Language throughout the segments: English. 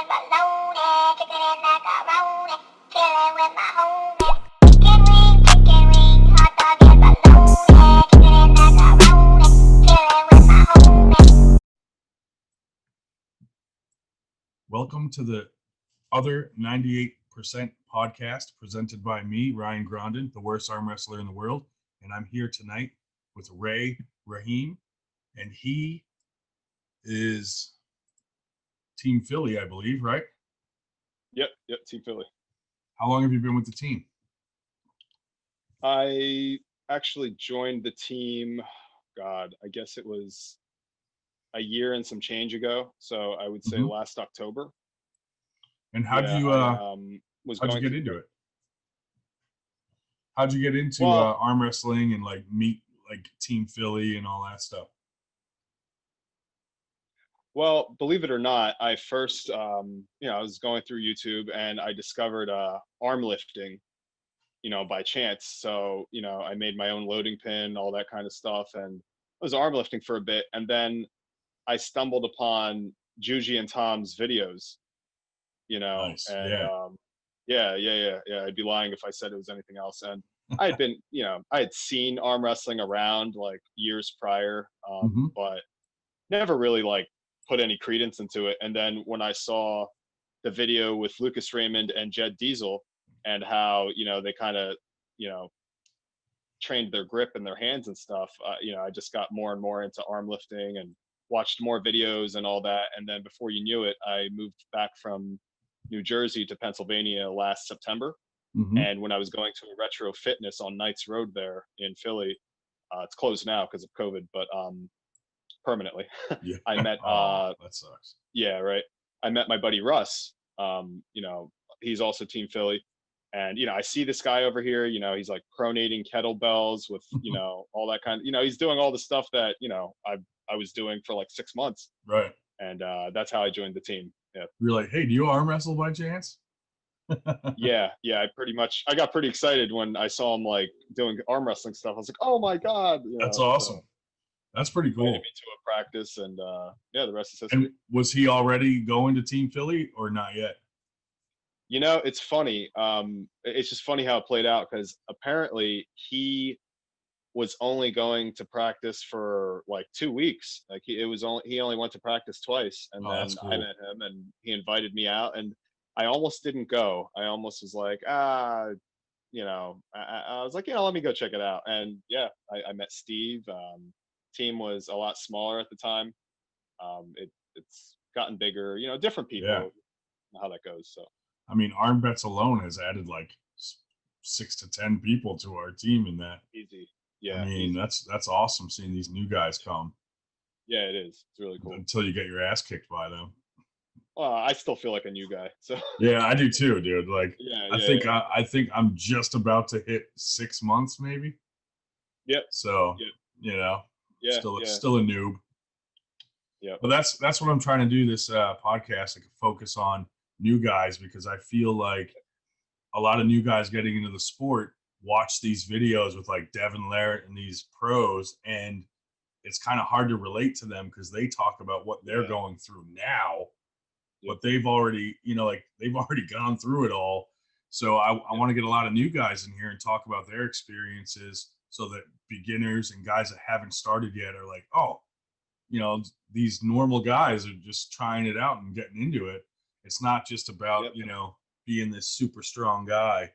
and baloney, kicking it like a rolling, chilling with my homies. Chicken wing, hot dog and baloney, kicking it like a rolling, chilling with my homies. Welcome to the other 98% podcast presented by me, Ryan Grondin, the worst arm wrestler in the world. And I'm here tonight with Rahim, and he is Team Philly, I believe, right? Yep, Team Philly. How long have you been with the team? I actually joined the team, I guess it was a year and some change ago. So I would say last October. And how'd you get into it? How'd you get into arm wrestling and meet Team Philly and all that stuff? Well, believe it or not, I first, I was going through YouTube and I discovered arm lifting, by chance. So, I made my own loading pin, all that kind of stuff. And I was arm lifting for a bit. And then I stumbled upon Juji and Tom's videos, Nice. and yeah. I'd be lying if I said it was anything else. And I had been, I had seen arm wrestling around like years prior, but never really put any credence into it. And then when I saw the video with Lucas Raymond and Jed Diesel and how, they kind of, trained their grip and their hands and stuff, I just got more and more into arm lifting and watched more videos and all that. And then before you knew it, I moved back from New Jersey to Pennsylvania last September. And when I was going to a retro fitness on Knights Road there in Philly, it's closed now because of COVID, but permanently. Yeah. I met that sucks. Yeah, right. I met my buddy Russ. He's also Team Philly. And I see this guy over here, he's like pronating kettlebells with, all that kind of, he's doing all the stuff that, I was doing for like 6 months. Right. And that's how I joined the team. Yeah. You're like, hey, do you arm wrestle by chance? Yeah. I got pretty excited when I saw him doing arm wrestling stuff. I was like, oh my God. That's awesome. So that's pretty cool. Me to a practice and the rest is history. And was he already going to Team Philly or not yet? It's funny. It's just funny how it played out because apparently he was only going to practice for 2 weeks. He only went to practice twice, and then cool. I met him and he invited me out, and I almost didn't go. I almost was like, I was like, let me go check it out. And I met Steve. Team was a lot smaller at the time. It's gotten bigger. Different people. Yeah. How that goes. So. I mean, Arm Bets alone has added 6 to 10 people to our team in that. Easy. Yeah. I mean, easy. That's awesome seeing these new guys come. Yeah, it is. It's really cool. Until you get your ass kicked by them. Well, I still feel like a new guy. So. Yeah, I do too, dude. I think I'm just about to hit 6 months, maybe. Yep. So, Yeah. still a noob. Yeah. But that's what I'm trying to do this podcast. I can focus on new guys because I feel like a lot of new guys getting into the sport watch these videos with Devin Larrett and these pros, and it's kind of hard to relate to them because they talk about what they're going through now, but they've already they've already gone through it all. So I want to get a lot of new guys in here and talk about their experiences so that beginners and guys that haven't started yet are like, oh, these normal guys are just trying it out and getting into it. It's not just about, being this super strong guy.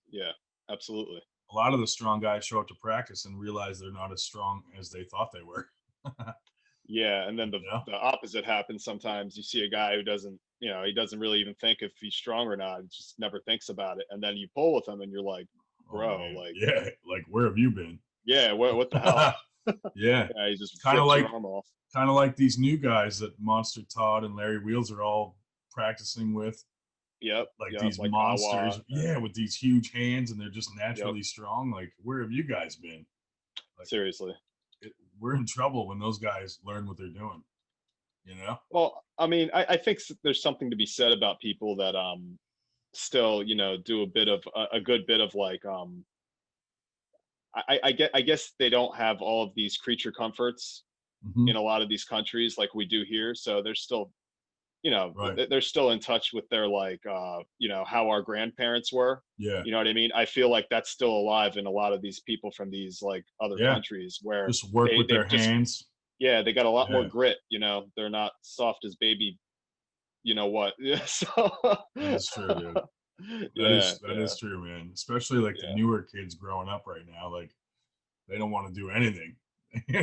Yeah, absolutely. A lot of the strong guys show up to practice and realize they're not as strong as they thought they were. Yeah, and then the opposite happens sometimes. You see a guy who doesn't, he doesn't really even think if he's strong or not. He just never thinks about it. And then you pull with him and you're like, bro, where have you been? Yeah, what the hell? Yeah. He just kind of like these new guys that Monster Todd and Larry Wheels are all practicing with. Yep. These monsters. With these huge hands, and they're just naturally strong. Where have you guys been? Seriously. We're in trouble when those guys learn what they're doing. Well, I mean, I think there's something to be said about people that still, do a good bit of I guess they don't have all of these creature comforts in a lot of these countries like we do here. So there's still you know, Right. they're still in touch with their like, you know, how our grandparents were. Yeah. You know what I mean? I feel like that's still alive in a lot of these people from these like other Yeah. countries where Just work with their they've just, hands. yeah, they got a lot more Yeah. grit. You know, they're not soft as baby. You know what? Yeah. So That is true, dude. yeah, That yeah, is true, man. Especially like the yeah. newer kids growing up right now, like they don't want to do anything. They I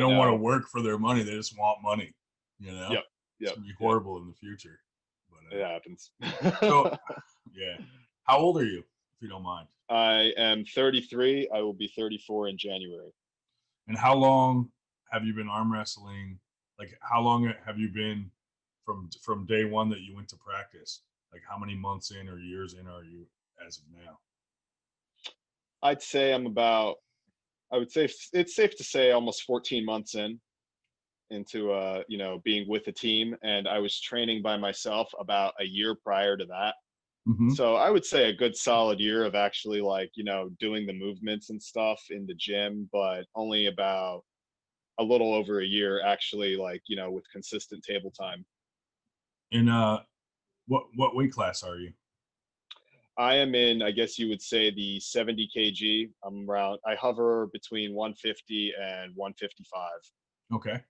don't want to know. work for their money. They just want money. Yep, It's yep, gonna be yep. horrible in the future. But It happens. so yeah. How old are you, if you don't mind? I am 33. I will be 34 in January. And how long have you been arm wrestling? Like how long have you been from day one that you went to practice? Like how many months in or years in are you as of now? I'd say I'm about. I would say it's safe to say almost 14 months into you know, being with a team, and I was training by myself about a year prior to that. Mm-hmm. So I would say a good solid year of actually like, you know, doing the movements and stuff in the gym, but only about a little over a year actually like, you know, with consistent table time. And what weight class are you? I am in, I guess you would say, the 70 kg. I'm around, I hover between 150 and 155. Okay.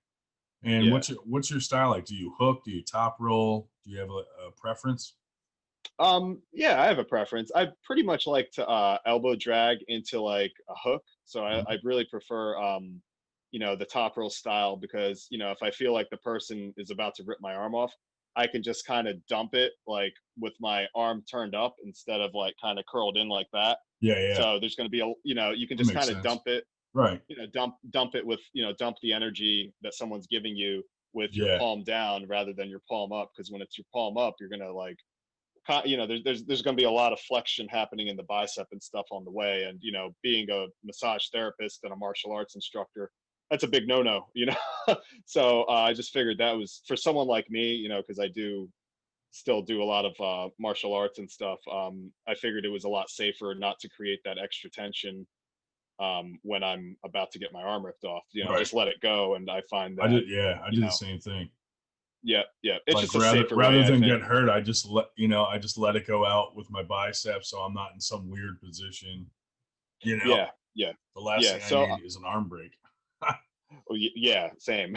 And Yeah. what's your style like? Do you hook? Do you top roll? Do you have a preference? Yeah, I have a preference. I pretty much like to elbow drag into like a hook. So Mhm. I really prefer you know, the top roll style because, you know, if I feel like the person is about to rip my arm off, I can just kind of dump it like with my arm turned up instead of like kind of curled in like that. Yeah, yeah. So there's going to be a, you know, you can That just makes kind of sense. dump it, Right. you know, dump it with, you know, dump the energy that someone's giving you with your Yeah. palm down rather than your palm up. Because when it's your palm up, you're gonna like, you know, there's going to be a lot of flexion happening in the bicep and stuff on the way. And you know, being a massage therapist and a martial arts instructor, that's a big no-no. You know, so I just figured that was for someone like me, you know, because I do still do a lot of martial arts and stuff. I figured it was a lot safer not to create that extra tension when I'm about to get my arm ripped off. You know, Right. just let it go. And I find that, I you did the know, same thing. yeah, yeah, it's Like just a safer rather way, I than think. get hurt, I just let it go out with my biceps so I'm not in some weird position. You know, Yeah, yeah, the last yeah. thing I So need is an arm break. oh, yeah, same.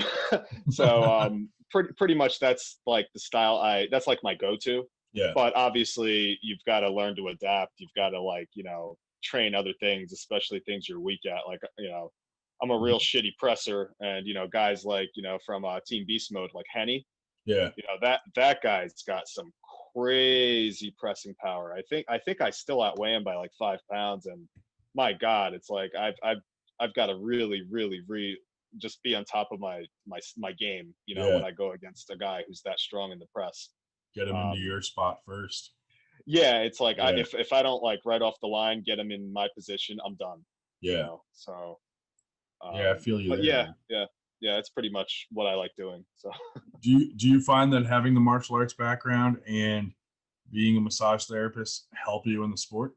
So pretty much that's like the style that's like my go-to. Yeah. But obviously you've got to learn to adapt. You've got to like, you know, train other things, especially things you're weak at. Like, you know, I'm a real Mhm. shitty presser and you know, guys like, you know, from Team Beast Mode like Henny, Yeah. you know, that guy's got some crazy pressing power. I think I still outweigh him by like 5 pounds and my God, it's like I've got to really just be on top of my game, you know, when Yeah. I go against a guy who's that strong in the press. Get them into Um, your spot first. yeah, it's like Yeah. if I don't like right off the line get him in my position, I'm done, you Yeah. know. So, Yeah. I feel you but there, yeah, man. yeah, yeah, it's pretty much what I like doing. So, Do you find that having the martial arts background and being a massage therapist help you in the sport?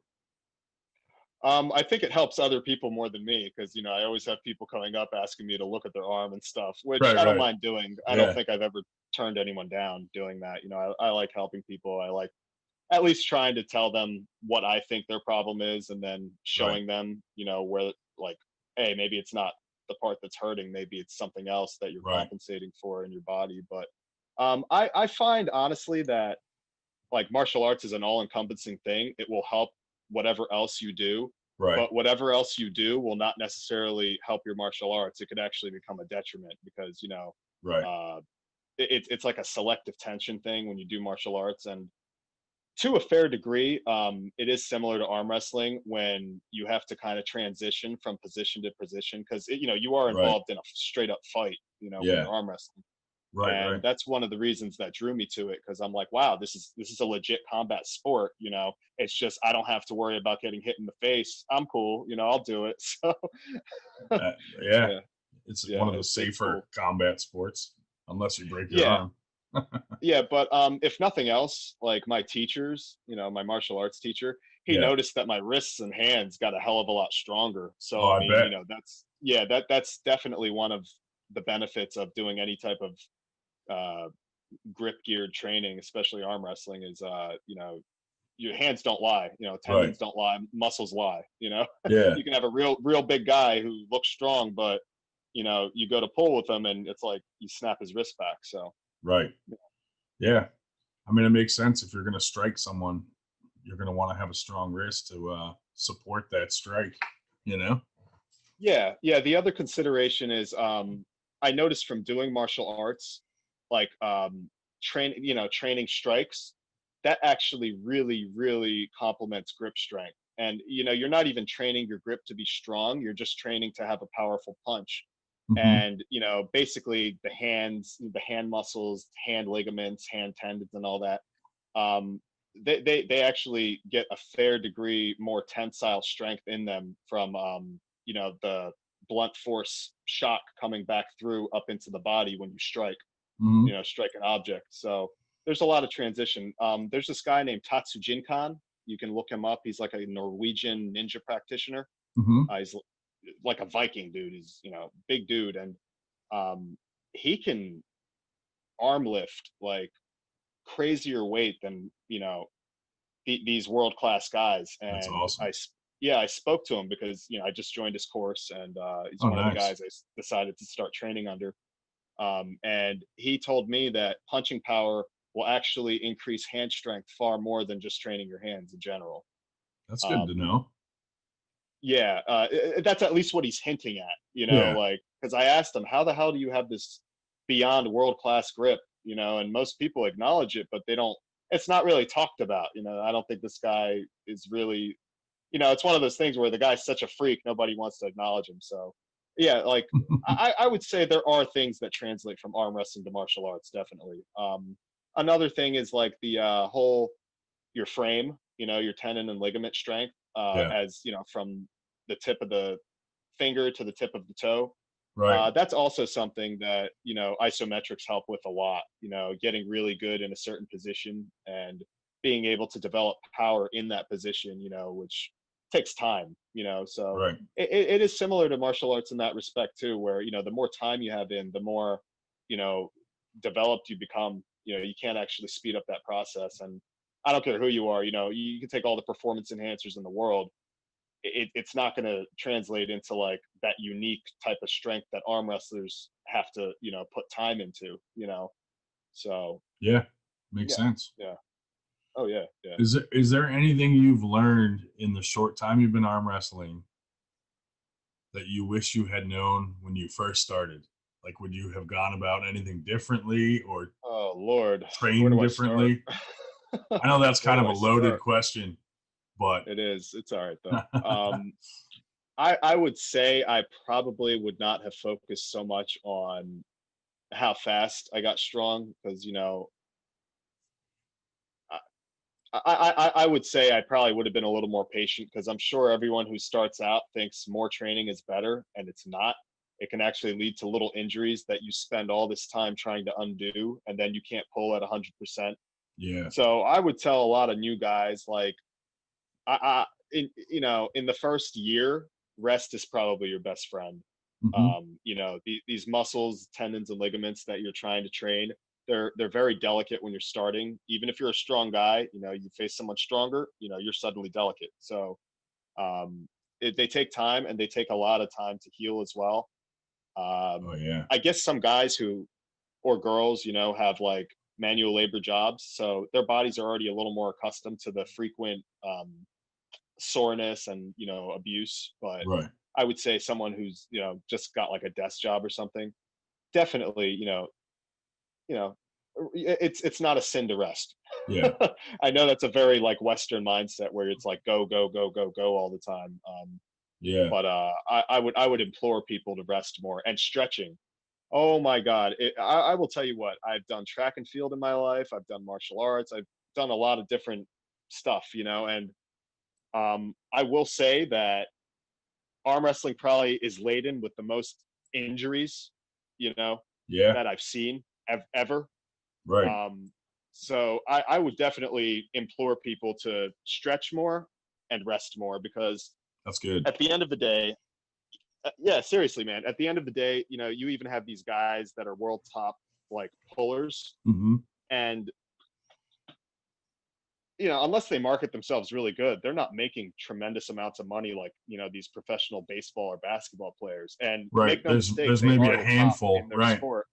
I think it helps other people more than me because you know I always have people coming up asking me to look at their arm and stuff, which Right. I don't Right. mind doing. I don't Yeah. think I've ever turned anyone down doing that. You know, I like helping people. I like at least trying to tell them what I think their problem is and then Right. showing them, you know, where like, hey, maybe it's not the part that's hurting, maybe it's something else that you're Right. compensating for in your body. But I find honestly that like martial arts is an all-encompassing thing. It will help whatever else you do, Right. but whatever else you do will not necessarily help your martial arts. It could actually become a detriment because, you know, Right. uh, it's like a selective tension thing when you do martial arts. And to a fair degree, it is similar to arm wrestling when you have to kind of transition from position to position because you know you are Right. involved in a straight up fight. You know when Yeah. you're arm wrestling, Right. and Right. that's one of the reasons that drew me to it because I'm like, wow, this is a legit combat sport. You know, it's just I don't have to worry about getting hit in the face. I'm cool. You know, I'll do it. So Yeah. yeah, It's one yeah, of the it's safer cool. combat sports, unless you break your Yeah, arm. yeah, but if nothing else, like my teachers, you know, my martial arts teacher, he Yeah. noticed that my wrists and hands got a hell of a lot stronger. So Oh, I I mean, you bet. know, that's definitely one of the benefits of doing any type of uh, grip geared training, especially arm wrestling, is your hands don't lie, Right. tendons don't lie, muscles lie. Yeah. You can have a real big guy who looks strong, but you go to pull with him and it's like you snap his wrist back. So Right. Yeah. I mean, it makes sense. If you're going to strike someone, you're going to want to have a strong wrist to support that strike, you know? yeah. The other consideration is I noticed from doing martial arts, like training strikes, that actually really complements grip strength. And you're not even training your grip to be strong, you're just training to have a powerful punch. Hmm. And basically the hand muscles, hand ligaments, hand tendons, and all that, they actually get a fair degree more tensile strength in them from the blunt force shock coming back through up into the body when you strike, Hmm. strike an object. So there's a lot of transition. There's this guy named Tatsujin. You can look him up. He's like a Norwegian ninja practitioner. Hmm. He's like a Viking dude. He's big dude, and he can arm lift like crazier weight than these world class guys. That's And awesome. I spoke to him because I just joined his course, and he's Oh, one of the nice. guys I decided to start training under. And he told me that punching power will actually increase hand strength far more than just training your hands in general. That's good to Um, know. yeah, that's at least what he's hinting at, Yeah. like, because I asked him, how the hell do you have this beyond world class grip? And most people acknowledge it, but they don't, it's not really talked about. I don't think this guy is really, it's one of those things where the guy's such a freak, nobody wants to acknowledge him. So, yeah, like, I would say there are things that translate from arm wrestling to martial arts, definitely. Another thing is like the whole your frame, your tendon and ligament strength, Yeah. as from the tip of the finger to the tip of the toe. Right. That's also something that isometrics help with a lot. Getting really good in a certain position and being able to develop power in that position. Which takes time. So Right. it is similar to martial arts in that respect too, where the more time you have in, the more you know developed you become. You can't actually speed up that process. And I don't care who you are. You can take all the performance enhancers in the world, it's not going to translate into like that unique type of strength that arm wrestlers have to put time into. So Yeah. Makes yeah, sense. yeah, oh yeah, yeah. Is there anything you've learned in the short time you've been arm wrestling that you wish you had known when you first started? Like, would you have gone about anything differently or Oh Lord, where trained do I start? differently? I know that's Where kind do of a I loaded start? question, but It is, it's all right though. I would say I probably would not have focused so much on how fast I got strong, because I would say I probably would have been a little more patient, because I'm sure everyone who starts out thinks more training is better, and it's not. It can actually lead to little injuries that you spend all this time trying to undo, and then you can't pull at 100%. yeah. So I would tell a lot of new guys, like, in the first year, rest is probably your best friend. Hmm. These muscles, tendons, and ligaments that you're trying to train, they're very delicate when you're starting. Even if you're a strong guy, you face someone stronger, you're suddenly delicate. So they take time, and they take a lot of time to heal as well. Oh yeah. I guess some guys who or girls, have like manual labor jobs, so their bodies are already a little more accustomed to the frequent soreness and abuse. But Right. I would say someone who's just got like a desk job or something, definitely you know it's not a sin to rest. Yeah. I know that's a very like Western mindset where it's like go go go go go all the time. Yeah. But I would implore people to rest more, and stretching. Oh my God. I will tell you what, I've done track and field in my life. I've done martial arts. I've done a lot of different stuff, and I will say that arm wrestling probably is laden with the most injuries, you know, Yeah. that I've seen ever. Right. Um, so I would definitely implore people to stretch more and rest more, because That's good. at the end of the day, yeah, seriously, man. At the end of the day, you even have these guys that are world top like pullers, Mm-hmm. and unless they market themselves really good, they're not making tremendous amounts of money like these professional baseball or basketball players. And Right. make no mistake, There's they maybe are a the top handful, in their right? sport.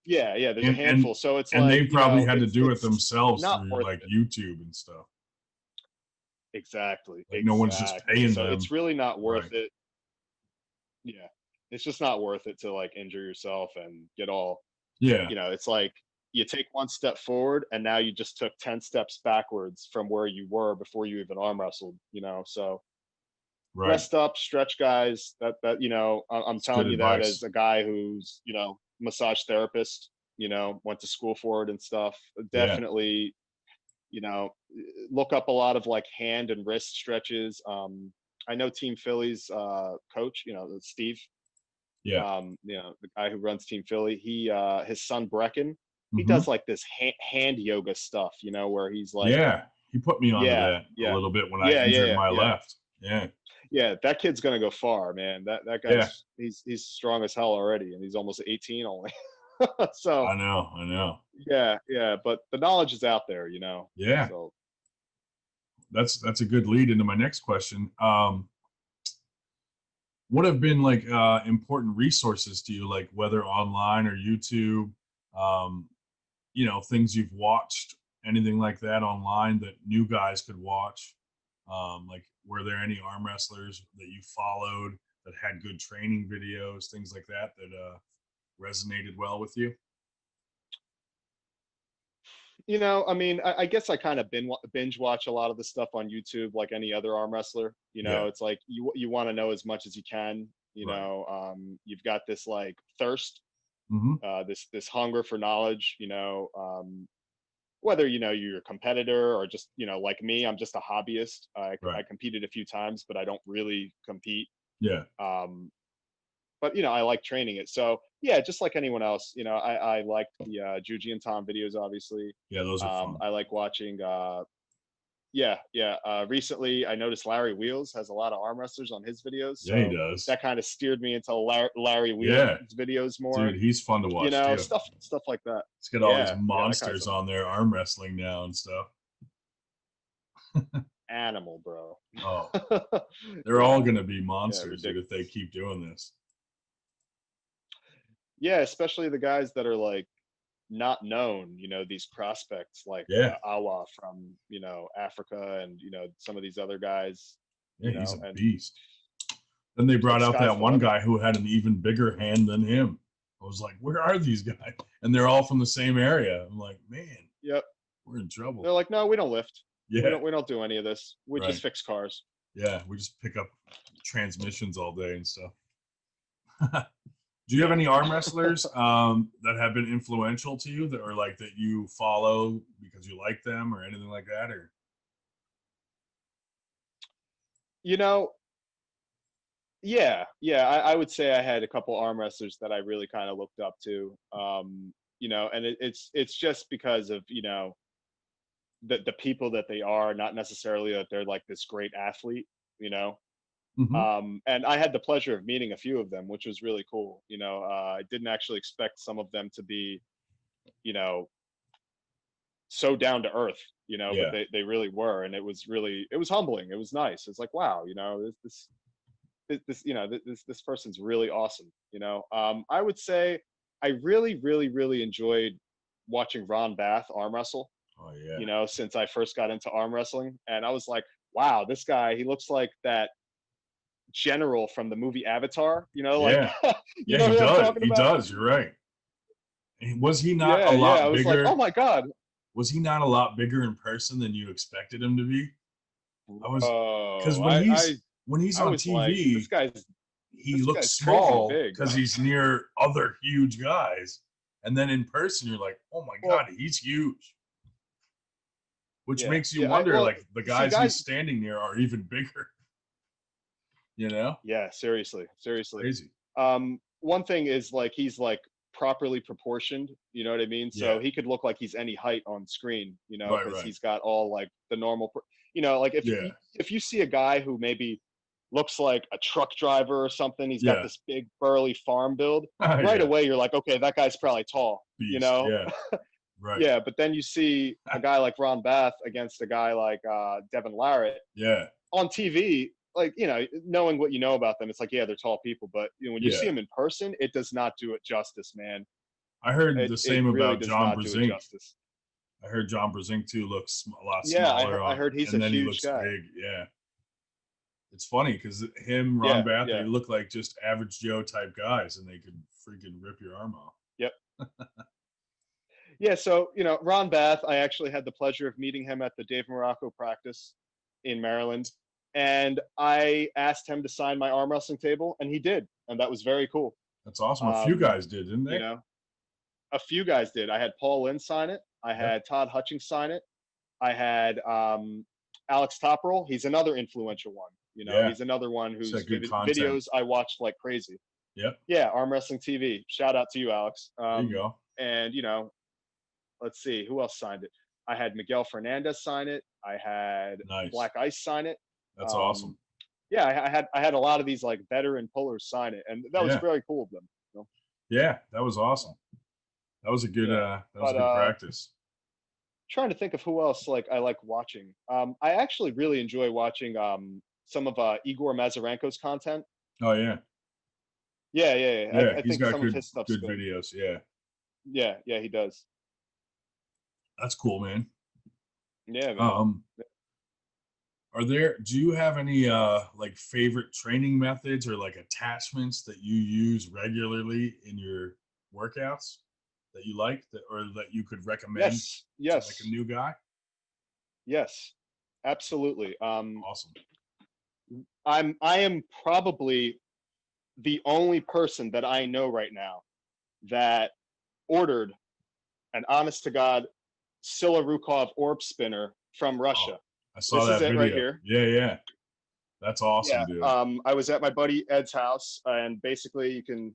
Yeah, there's a And handful. So it's and like, they probably had to do it it's themselves not through worth like it. YouTube and stuff. Exactly. Like no one's just paying So them. it's really not worth Right. it. Yeah. It's just not worth it to like injure yourself and get all, Yeah. it's like you take one step forward and now you just took 10 steps backwards from where you were before you even arm wrestled, so Right. rest up, stretch, guys. I'm It's good telling you that advice. as a guy who's, massage therapist, went to school for it and stuff. Yeah. Definitely, look up a lot of like hand and wrist stretches. I know Team Philly's coach, Steve, Yeah. the guy who runs Team Philly. His son Brecken, he Mm-hmm. does like this hand yoga stuff, where he's like, Yeah. He put me onto yeah, that a yeah, little bit when I yeah, injured yeah, my yeah. left. Yeah. Yeah, that kid's gonna go far, man. That Yeah. guy's he's strong as hell already, and he's almost 18 only. So I know. yeah, but the knowledge is out there, Yeah. So That's a good lead into my next question. What have been like important resources to you, like whether online or YouTube, um, things you've watched, anything like that online that new guys could watch? Like, were there any arm wrestlers that you followed that had good training videos, things like that resonated well with you? I mean, I guess I kind of binge watch a lot of the stuff on YouTube, like any other arm wrestler. Yeah. It's like you want to know as much as you can. Right. You've got this like thirst, Mm-hmm. this hunger for knowledge. Whether you're a competitor or just like me, I'm just a hobbyist. I Right. competed a few times, but I don't really compete. Yeah. But I like training it. So yeah, just like anyone else, I like the Juji and Tom videos, obviously. Yeah. Those are fun. I like watching. Recently, I noticed Larry Wheels has a lot of arm wrestlers on his videos. So Yeah, he does. that kind of steered me into Larry Wheels Yeah. videos more. Dude, he's fun to watch too. Stuff like that. He's got all these Yeah, that monsters guy's on there arm wrestling now and stuff. animal, bro. Oh, they're all gonna be Yeah, monsters, dude, if they ridiculous. keep doing this. Yeah, especially the guys that are like not known, these prospects like Yeah. Awa from, Africa, and, some of these other guys, Yeah, he's a and beast. Then they brought out sky's that the one limit. guy who had an even bigger hand than him. I was like, where are these guys? And they're all from the same area. I'm like, man, Yep. we're in trouble. They're like, no, we don't lift. Yeah. We don't do any of this. We Right. just fix cars. Yeah, we just pick up transmissions all day and stuff. Do you have any arm wrestlers that have been influential to you that are like that you follow because you like them or anything like that? Or I would say I had a couple arm wrestlers that I really kind of looked up to. And it's just because of, the people that they are, not necessarily that they're like this great athlete, Mhm. And I had the pleasure of meeting a few of them, which was really cool. I didn't actually expect some of them to be, you know, so down to earth, Yeah. but they really were. And it was humbling. It was nice. It's like, wow, this person's really awesome. I would say I really, really, really enjoyed watching Ron Bath arm wrestle, Oh yeah. since I first got into arm wrestling. And I was like, wow, this guy, he looks like that general from the movie Avatar, like, Yeah. you Yeah, know he who I'm does. talking He about? does. You're right. And was he not Yeah, a yeah. I lot was like, oh bigger? my God. Was he not a lot bigger in person than you expected him to be? I was because Oh, I when he's I on was like, TV, he this looks guy's crazy small big. because he's near other huge guys. And then in person, you're like, oh my Well, God, he's huge. Which yeah, makes you yeah. wonder, like, the See, guys he's guys. standing near are even bigger, you know? Yeah, seriously, seriously. Crazy. One thing is like he's like properly proportioned. You know what I mean? Yeah. So he could look like he's any height on screen. Right, because right. he's got all like the normal. Like Yeah. if you see a guy who maybe looks like a truck driver or something. He's got Yeah. this big burly farm build. Yeah. Right away, you're like, okay, that guy's probably tall. You Beast. know? Yeah. Right. Yeah, but then you see a guy like Ron Bath against a guy like Devin Larratt Yeah. on TV. Like, you know, knowing what you know about them, it's like, yeah, they're tall people, but you know, when you Yeah. see them in person, it does not do it justice, man. I heard It the same really about does John not do it Brzenk. justice. I heard John Brzenk too looks a lot Yeah, smaller I heard he's and a then he huge looks guy. big. Yeah. It's funny because him, Ron Yeah, Bath, yeah. they look like just average Joe type guys, and they could freaking rip your arm off. Yep. Yeah, so you know, Ron Bath, I actually had the pleasure of meeting him at the Dave Morocco practice in Maryland, and I asked him to sign my arm wrestling table, and he did, and that was very cool. That's awesome. A few guys did, didn't they? You know, a few guys did. I had Paul Lynn sign it. I had Todd Hutchings sign it. I had Alex Topperl. He's another influential one. You know, Yeah. he's another one whose It's good content. videos I watched like crazy. Yep. Yeah, Arm Wrestling TV. Shout out to you, Alex. There you go. And you know, let's see who else signed it. I had Miguel Fernandez sign it. I had Nice. Black Ice sign it. That's awesome. Yeah, I had a lot of these like veteran pullers sign it, and that was Yeah. very cool of them. You know? Yeah, that was awesome. That was a good Yeah. that was a good practice. Trying to think of who else like I like watching. I actually really enjoy watching some of Igor Mazarenko's content. Oh yeah. Yeah. Yeah, I he's think got some good of his stuff's good good. videos. Yeah. Yeah, he does. That's cool, man. Yeah, man. Do you have any like favorite training methods or like attachments that you use regularly in your workouts that you like or that you could recommend Yes. to like a new guy? Yes. Absolutely. Awesome. I am probably the only person that I know right now that ordered an honest to God Silla Rukov orb spinner from Russia. I saw This that is it video. right here. Yeah. That's awesome, dude. I was at my buddy Ed's house, and basically you can,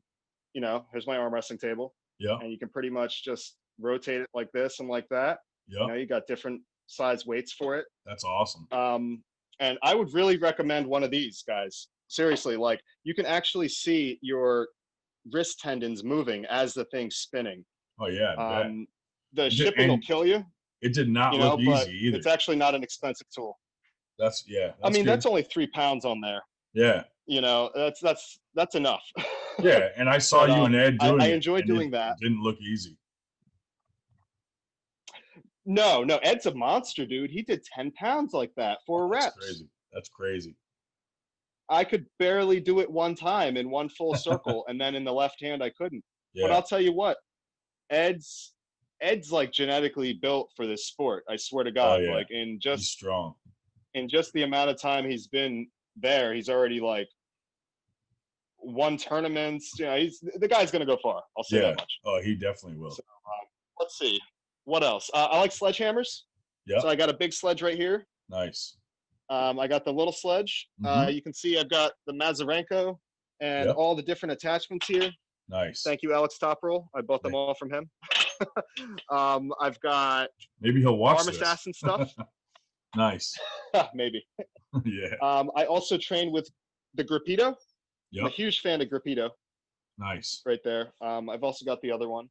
you know, here's my arm wrestling table, Yeah. and you can pretty much just rotate it like this and like that. Yeah. You know, you got different size weights for it. That's awesome. And I would really recommend one of these, guys. Seriously, like you can actually see your wrist tendons moving as the thing's spinning. Oh yeah. I bet. The shipping will kill you. It did not You know, look but easy either. it's actually not an expensive tool. That's I mean, good. that's only 3 pounds on there. Yeah. You know, that's enough. Yeah, and I saw you and Ed doing it. I enjoyed doing it that. Didn't look easy. No, Ed's a monster, dude. He did 10 pounds like that, 4 reps. That's crazy. I could barely do it one time in one full circle, and then in the left hand I couldn't. Yeah. But I'll tell you what, Ed's like genetically built for this sport. I swear to God. Like he's strong. In just the amount of time he's been there, he's already like won tournaments. You know, the guy's gonna go far. I'll say that much. Oh, he definitely will. So, let's see. What else? I like sledgehammers. Yeah. So I got a big sledge right here. Nice. I got the little sledge. You can see I've got the Mazarenko and all the different attachments here. Nice. Thank you, Alex Topperl. I bought them all from him. I've got maybe he'll watch arm assassin stuff. Nice. Maybe. Yeah. I also train with the Grappito. Yep. I'm a huge fan of Grappito. Nice. Right there. I've also got the other one.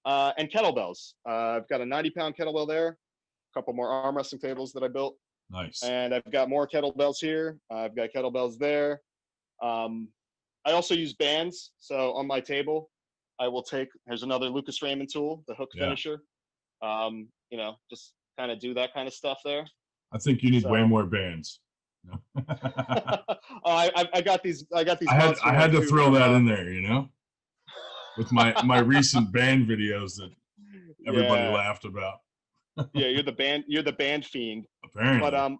And kettlebells. I've got a 90-pound kettlebell there. A couple more arm wrestling tables that I built. Nice. And I've got more kettlebells here. I've got kettlebells there. I also use bands. So on my table, I will here's another Lucas Raymond tool, the hook finisher. You know, just kind of do that kind of stuff there. I think you need way more bands. No. I got these. I had to throw that in there, you know, with my recent band videos that everybody laughed about. Yeah, you're the band fiend. Apparently. But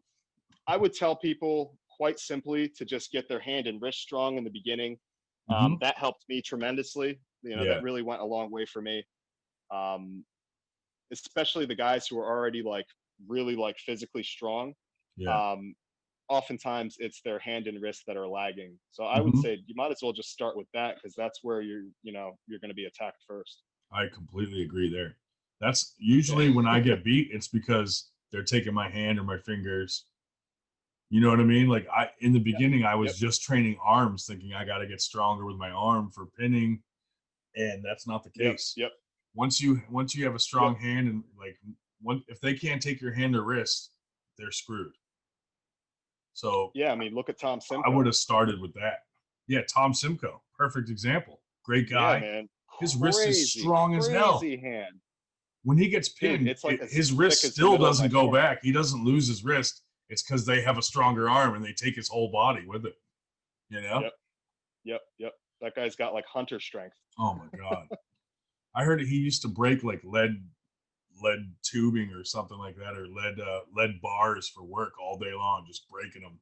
I would tell people quite simply to just get their hand and wrist strong in the beginning. That helped me tremendously. You know, that really went a long way for me. Especially the guys who are already like really like physically strong. Yeah. Oftentimes it's their hand and wrist that are lagging. So I would say you might as well just start with that, because that's where you're going to be attacked first. I completely agree there. That's usually when I get beat, it's because they're taking my hand or my fingers You know what I mean? Like in the beginning, I was Yep. just training arms, thinking I got to get stronger with my arm for pinning, and that's not the case. Yep. Once you have a strong hand, and like if they can't take your hand or wrist, they're screwed. So Yeah, I mean, look at Tom Simcoe. I would have started with that. Yeah, Tom Simcoe, perfect example. Great guy. Yeah, man. His wrist is strong as hell. Crazy hand. When he gets pinned, Dude, it's like his as wrist thick as the still middle of doesn't my go forearm. back. He doesn't lose his wrist. It's because they have a stronger arm and they take his whole body with it. You know? Yep. That guy's got like hunter strength. Oh my god! I heard he used to break like lead tubing or something like that, or lead bars for work all day long, just breaking them.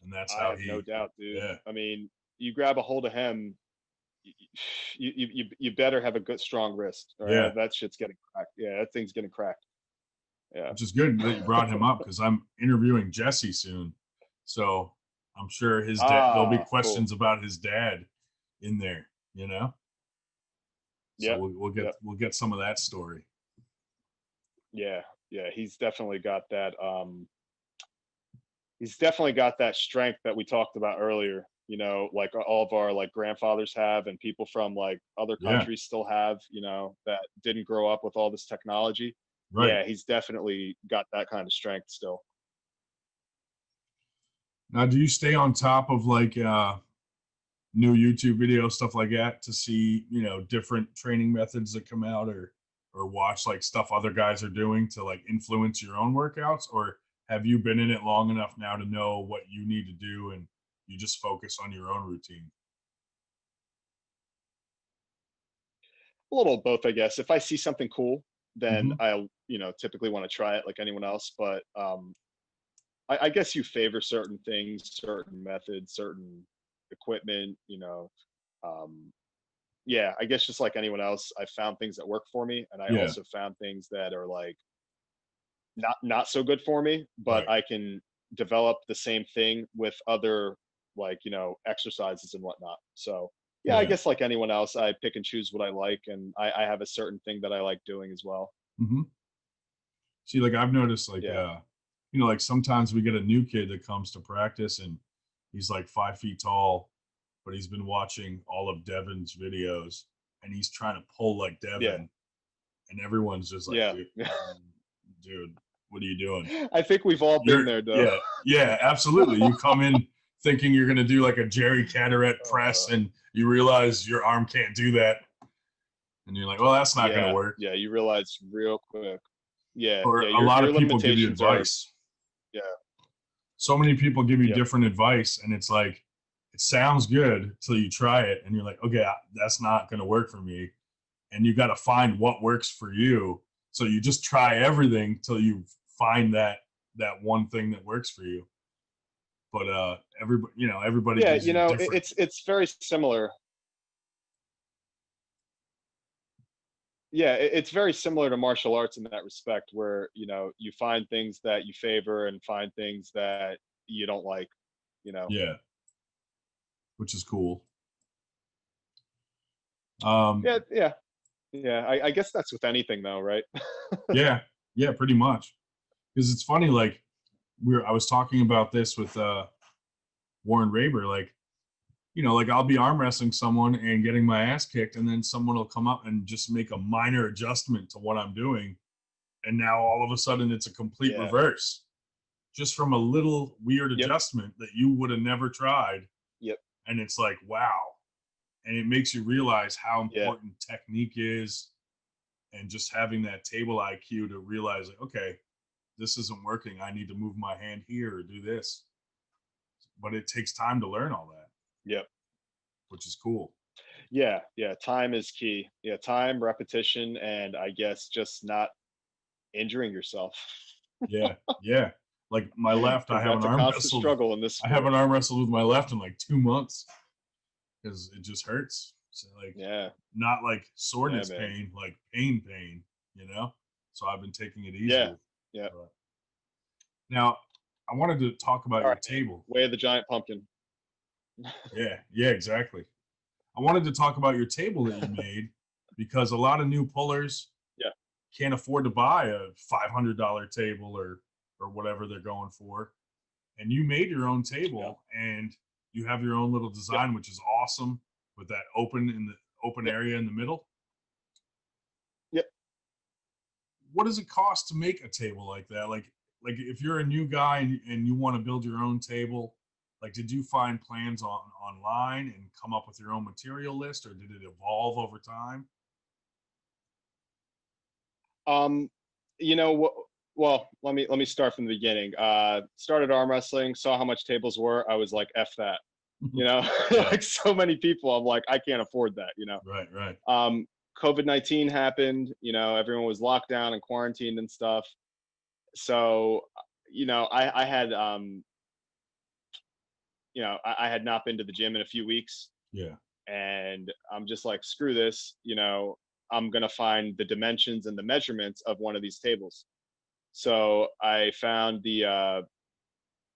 And that's I how have no doubt, dude. Yeah. I mean, you grab a hold of him, you better have a good strong wrist. Or Yeah. that shit's getting cracked. Yeah, that thing's getting cracked. Yeah. Which is good that you brought him up, because I'm interviewing Jesse soon, so I'm sure his dad. There'll be questions about his dad in there. You know. So we'll get some of that story. Yeah, he's definitely got that. He's definitely got that strength that we talked about earlier. You know, like all of our like grandfathers have, and people from like other countries still have. You know, that didn't grow up with all this technology. Right. Yeah, he's definitely got that kind of strength still. Now, do you stay on top of like new YouTube videos, stuff like that, to see, you know, different training methods that come out, or watch like stuff other guys are doing to like influence your own workouts? Or have you been in it long enough now to know what you need to do and you just focus on your own routine? A little of both, I guess. If I see something cool, then Mhm. I'll, typically want to try it like anyone else. But I guess you favor certain things, certain methods, certain equipment, yeah, I guess just like anyone else, I found things that work for me, and I Yeah. also found things that are like not so good for me, but Right. I can develop the same thing with other like, exercises and whatnot. So yeah, I Yeah. guess like anyone else, I pick and choose what I like, and I have a certain thing that I like doing as well. Hmm. See, like I've noticed, like Yeah. like sometimes we get a new kid that comes to practice and he's like 5 feet tall, but he's been watching all of Devin's videos and he's trying to pull like Devin, Yeah. and everyone's just like, Yeah. dude, what are you doing? I think we've all been there, though. Yeah, absolutely. You come in thinking you're gonna do like a Jerry Caderet press, and you realize your arm can't do that, and you're like, well, that's not gonna work. Yeah, you realize real quick. Yeah, Or yeah, a lot of people give you limitations are- advice. yeah. So many people give you Yep. different advice, and it's like, it sounds good till you try it, and you're like, okay, that's not gonna work for me, and you got to find what works for you. So you just try everything till you find that one thing that works for you. But everybody Yeah, gives you different. it's very similar. Yeah, it's very similar to martial arts in that respect, where you find things that you favor and find things that you don't like. Yeah, which is cool. Yeah. I guess that's with anything, though, right? Yeah, pretty much. Because it's funny, like I was talking about this with Warren Raber, like, like I'll be arm wrestling someone and getting my ass kicked, and then someone will come up and just make a minor adjustment to what I'm doing, and now all of a sudden it's a complete reverse, just from a little weird adjustment that you would have never tried. Yep. And it's like, wow. And it makes you realize how important technique is, and just having that table IQ to realize, like, okay, this isn't working. I need to move my hand here or do this. But it takes time to learn all that. Yep. Which is cool. Yeah. Time is key. Yeah, time, repetition, and I guess just not injuring yourself. Yeah. Like my left, I haven't arm wrestled. Struggle in this sport. I haven't arm wrestled with my left in like 2 months because it just hurts. So like, not like soreness pain, like pain, So I've been taking it easy. Yeah. Now, I wanted to talk about your table. Way of the giant pumpkin. Yeah, exactly. I wanted to talk about your table that you made, because a lot of new pullers can't afford to buy a $500 table or whatever they're going for. and you made your own table, and you have your own little design, which is awesome, with that open area in the middle. Yep. What does it cost to make a table like that? Like if you're a new guy and you want to build your own table, like, did you find plans online and come up with your own material list, or did it evolve over time? You know what? Well, let me start from the beginning. Started arm wrestling, saw how much tables were. I was like, F that. You know, like so many people, I'm like, I can't afford that, you know? Right. COVID-19 happened, you know, everyone was locked down and quarantined and stuff. So, you know, I had, you know, I had not been to the gym in a few weeks. Yeah. And I'm just like, screw this, you know, I'm going to find the dimensions and the measurements of one of these tables. So I found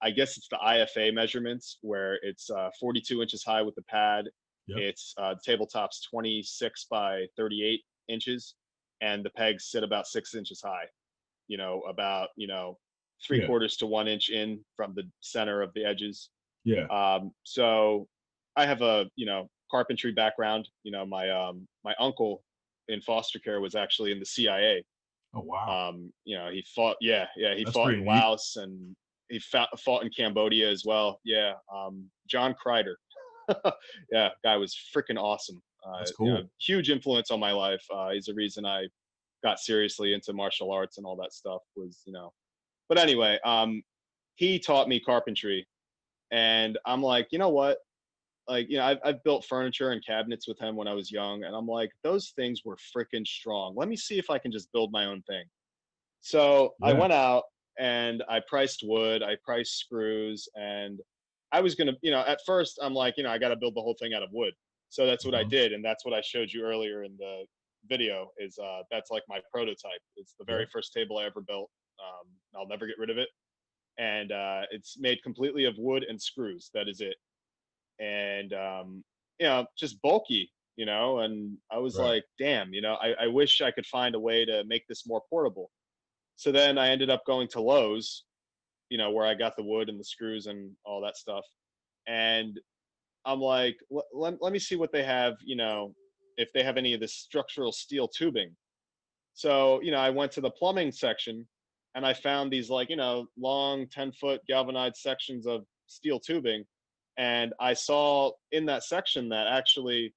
I guess it's the IFA measurements, where it's 42 inches high with the pad. Yep. It's tabletop's 26 by 38 inches, and the pegs sit about 6 inches high. You know, about 3/4 to 1 inch in from the center of the edges. Yeah. So I have a carpentry background. You know, my uncle in foster care was actually in the CIA. Oh wow. You know, he fought. Yeah, he That's fought in pretty neat. Laos, and he fought in Cambodia as well. Yeah, John Kreider. Yeah, guy was freaking awesome. That's cool. You know, huge influence on my life. He's the reason I got seriously into martial arts and all that stuff. Was, you know, but anyway, he taught me carpentry, and I'm like, you know what? Like, you know, I've built furniture and cabinets with him when I was young, and I'm like, those things were freaking strong. Let me see if I can just build my own thing. So I went out and I priced wood, I priced screws, and I was gonna, you know, at first I'm like, you know, I got to build the whole thing out of wood. So that's what I did, and that's what I showed you earlier in the video. Is that's like my prototype. It's the very first table I ever built. I'll never get rid of it, and it's made completely of wood and screws. That is it. And you know, just bulky, you know. And I was like, damn, you know, I wish I could find a way to make this more portable. So then I ended up going to Lowe's, you know, where I got the wood and the screws and all that stuff. And I'm like, let me see what they have, you know, if they have any of this structural steel tubing. So, you know, I went to the plumbing section and I found these, like, you know, long 10-foot galvanized sections of steel tubing. And I saw in that section that actually,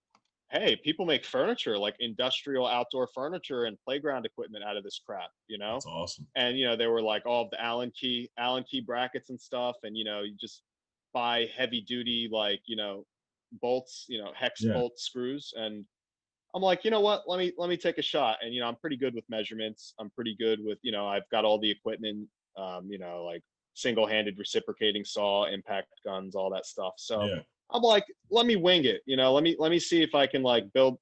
hey, people make furniture, like industrial outdoor furniture and playground equipment out of this crap, you know? That's awesome. And, you know, there were like all of the Allen key brackets and stuff. And, you know, you just buy heavy duty, like, you know, bolts, you know, hex bolt screws. And I'm like, you know what, let me take a shot. And, you know, I'm pretty good with measurements. I'm pretty good with, you know, I've got all the equipment, you know, like single-handed reciprocating saw, impact guns, all that stuff. So I'm like, let me wing it, you know, let me see if I can like build.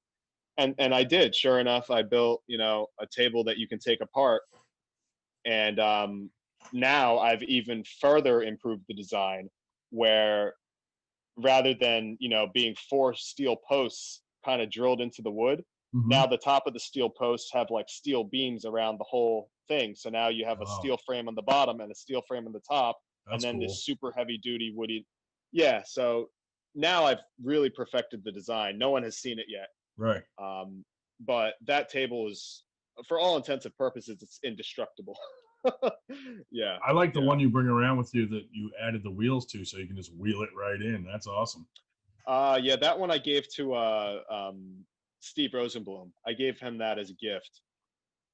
And I did. Sure enough, I built, you know, a table that you can take apart. And now I've even further improved the design, where rather than, you know, being 4 steel posts kind of drilled into the wood, now the top of the steel posts have like steel beams around the whole thing. So now you have a steel frame on the bottom and a steel frame on the top. That's and then cool. this super heavy duty woody. Yeah. So now I've really perfected the design. No one has seen it yet. Right. But that table is, for all intents and purposes, it's indestructible. Yeah. I like the one you bring around with you that you added the wheels to, so you can just wheel it right in. That's awesome. Yeah, that one I gave to Steve Rosenblum. I gave him that as a gift.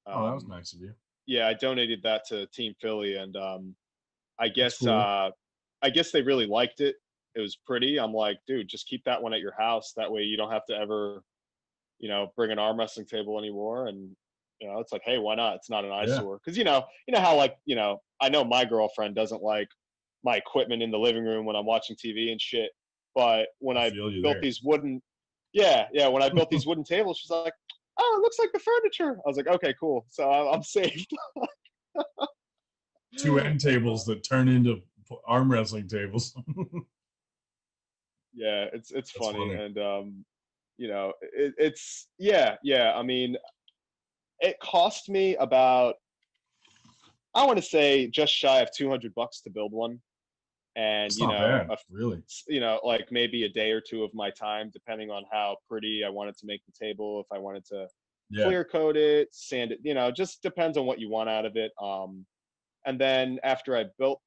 Oh, that was nice of you. Yeah, I donated that to Team Philly, and I guess cool. I guess they really liked it. It was pretty. I'm like, dude, just keep that one at your house. That way you don't have to ever, you know, bring an arm wrestling table anymore. And, you know, it's like, hey, why not? It's not an eyesore. Because, you know how, like, you know, I know my girlfriend doesn't like my equipment in the living room when I'm watching TV and shit. But when I built these wooden, when I built these wooden tables, she's like, oh, it looks like the furniture. I was like, okay, cool. So I'm saved. 2 end tables that turn into arm wrestling tables. Yeah, it's funny. And you know, it's I mean, it cost me about, I want to say, just shy of $200 to build one. and It's you not know, bad, really. like maybe a day or two of my time, depending on how pretty I wanted to make the table. If I wanted to Yeah, clear coat it, sand it, just depends on what you want out of it. And then after I built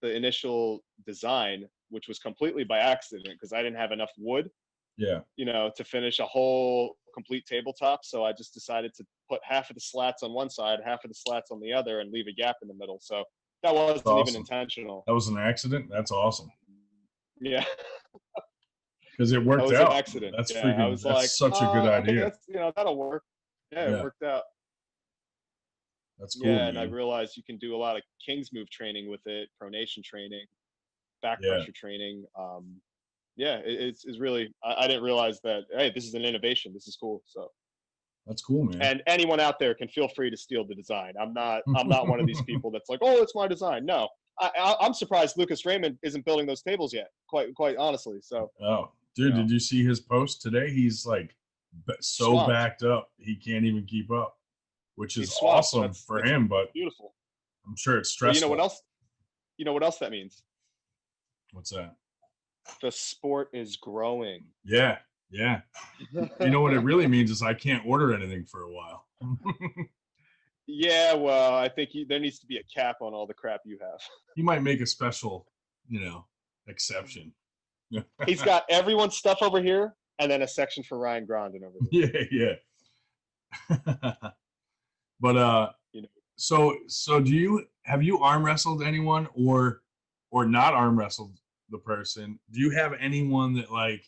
the initial design, which was completely by accident because I didn't have enough wood, yeah. to finish a whole complete tabletop. So I just decided to put half of the slats on one side, half of the slats on the other, and leave a gap in the middle. So that That's wasn't even awesome. intentional. That was an accident. That's awesome Yeah, because it that worked was an out. accident. That's Yeah, I freaking. was like, That's such a good okay, idea. that's that'll work. Yeah, it Yeah, worked out. that's cool, Yeah, and I man. realized you can do a lot of King's move training with it, pronation training, back Yeah, pressure training. Yeah, it's really. I didn't realize that. Hey, this is an innovation. This is cool. So, that's cool, man. and anyone out there can feel free to steal the design. I'm not one of these people that's like, oh, it's my design. No, I'm surprised Lucas Raymond isn't building those tables yet. Quite honestly. So, Oh, you dude, know, did you see his post today? He's like so swamped. backed up, he can't even keep up, which is He's swamped. awesome for That's him, but beautiful. I'm sure it's But you know what stressful. else? You know what else that means? What's that? The sport is growing. Yeah, yeah. You know what it really means is I can't order anything for a while. Yeah, well, I think there needs to be a cap on all the crap you have. He might make a special, exception. He's got everyone's stuff over here, and then a section for Ryan Grondin over here. Yeah, yeah. But You know, so have you arm wrestled anyone or not arm wrestled the person? Do you have anyone that like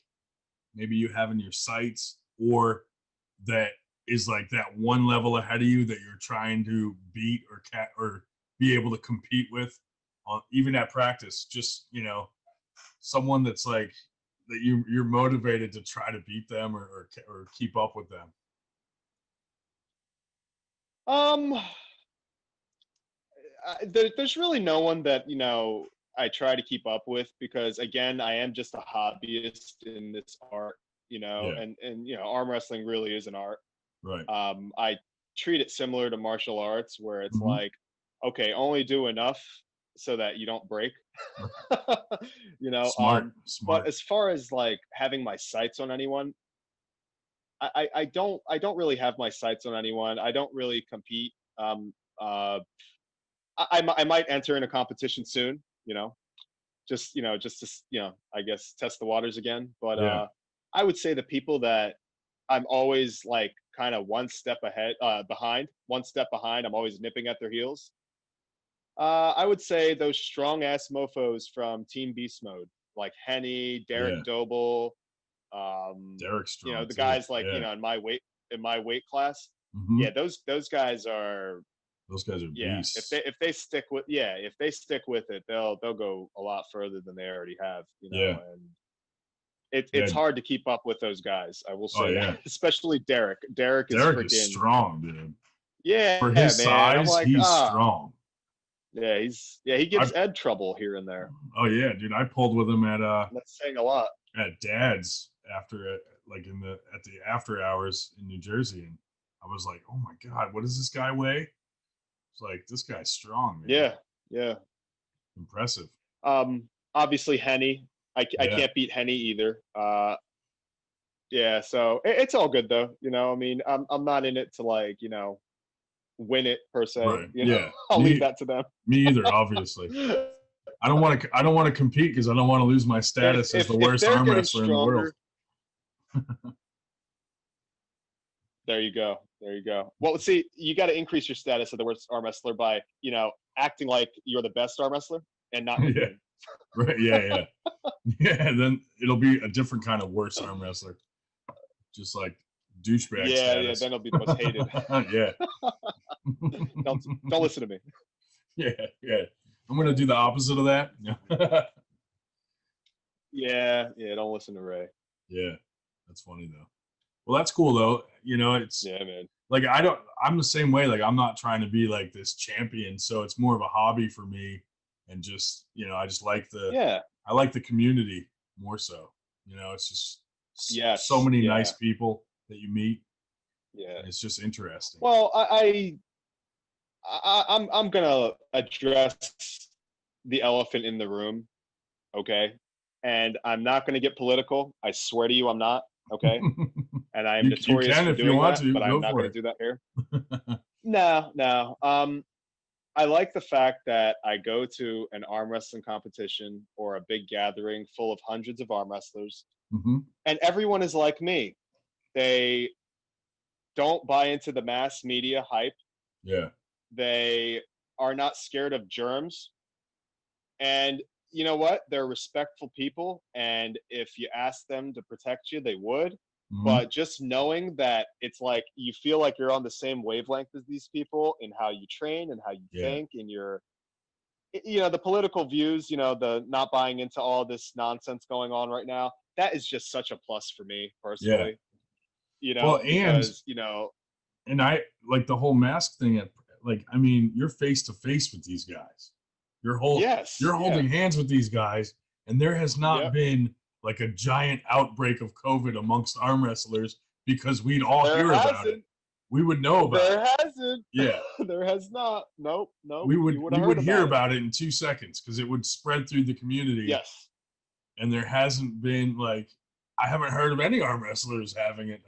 maybe you have in your sights or that is like that one level ahead of you that you're trying to beat or be able to compete with on even at practice? Just someone that's like that you're motivated to try to beat them or keep up with them. um, there's really no one that I try to keep up with because again, I am just a hobbyist in this art. Yeah, And arm wrestling really is an art. right. I treat it similar to martial arts where it's Hmm. like, okay, only do enough so that you don't break. Smart, But smart. as far as like having my sights on anyone, I don't really have my sights on anyone. I don't really compete. Uh, I might enter in a competition soon. Just to I guess test the waters again. But Yeah, I would say the people that I'm always like kind of one step behind. I'm always nipping at their heels. I would say those strong ass mofo's from Team Beast Mode, like Henny, yeah. Derek Doble, um, Derek's strong the too. guys like Yeah. in my weight class. Hmm. Yeah, those guys are. Those guys are Yeah, beasts. if they stick with it, they'll go a lot further than they already have. Yeah. And Yeah. it's hard to keep up with those guys. I will Oh say yeah. that, especially Derek. Derek is Derek is freaking. strong, dude. Yeah, For his man. I'm size, like, he's strong. yeah, he I gives Ed trouble here and there. oh yeah, dude. I pulled with him That's saying a lot. at Dad's after like at the after hours in New Jersey, and I was like, oh my god, what does this guy weigh? It's like this guy's strong, man. Yeah, yeah. Impressive. Obviously Henny. I Yeah. can't beat Henny either. Yeah, so it's all good though. I mean, I'm not in it to like, win it per se. Right. Yeah. I'll leave that to them. Me either, obviously. I don't want to compete because I don't want to lose my status as the If worst they're arm getting wrestler in the world. stronger, there you go. There you go. Well, see, you got to increase your status of the worst arm wrestler by, acting like you're the best arm wrestler and not Yeah. competing. Right. Yeah. Yeah. Then it'll be a different kind of worse arm wrestler. Just like douchebag Yeah, status. then it'll be the most hated. Yeah. Don't listen to me. Yeah. I'm gonna do the opposite of that. Yeah, don't listen to Ray. Yeah. That's funny though. Well, that's cool though. It's Yeah, man. like I'm the same way. Like I'm not trying to be like this champion, so it's more of a hobby for me, and just I just like I like the community more so. It's just Yes. so many Yeah. nice people that you meet. Yeah. And it's just interesting. Well, I'm gonna address the elephant in the room. Okay. And I'm not going to get political. I swear to you, I'm not. Okay. And I am You notorious can for if you doing want that, to. but I'm Go not for going it. to do that here. No, no. I like the fact that I go to an arm wrestling competition or a big gathering full of hundreds of arm wrestlers, Hmm. and everyone is like me. They don't buy into the mass media hype. Yeah. They are not scared of germs. And you know what? They're respectful people. And if you ask them to protect you, they would. Hmm. But just knowing that it's like you feel like you're on the same wavelength as these people in how you train and how you Yeah. think and the political views, the not buying into all this nonsense going on right now. That is just such a plus for me Yeah. personally, Well, because, and I like the whole mask thing. I mean, you're face to face with these guys. yes, You're yeah, holding hands with these guys, and there has not yep. been like a giant outbreak of COVID amongst arm wrestlers because we'd all There hear about it. hasn't. We would know about There it. hasn't. Yeah. There has not. Nope. Nope. We You would would we have would heard hear about it. about it in 2 seconds because it would spread through the community, Yes. and there hasn't been like I haven't heard of any arm wrestlers having it.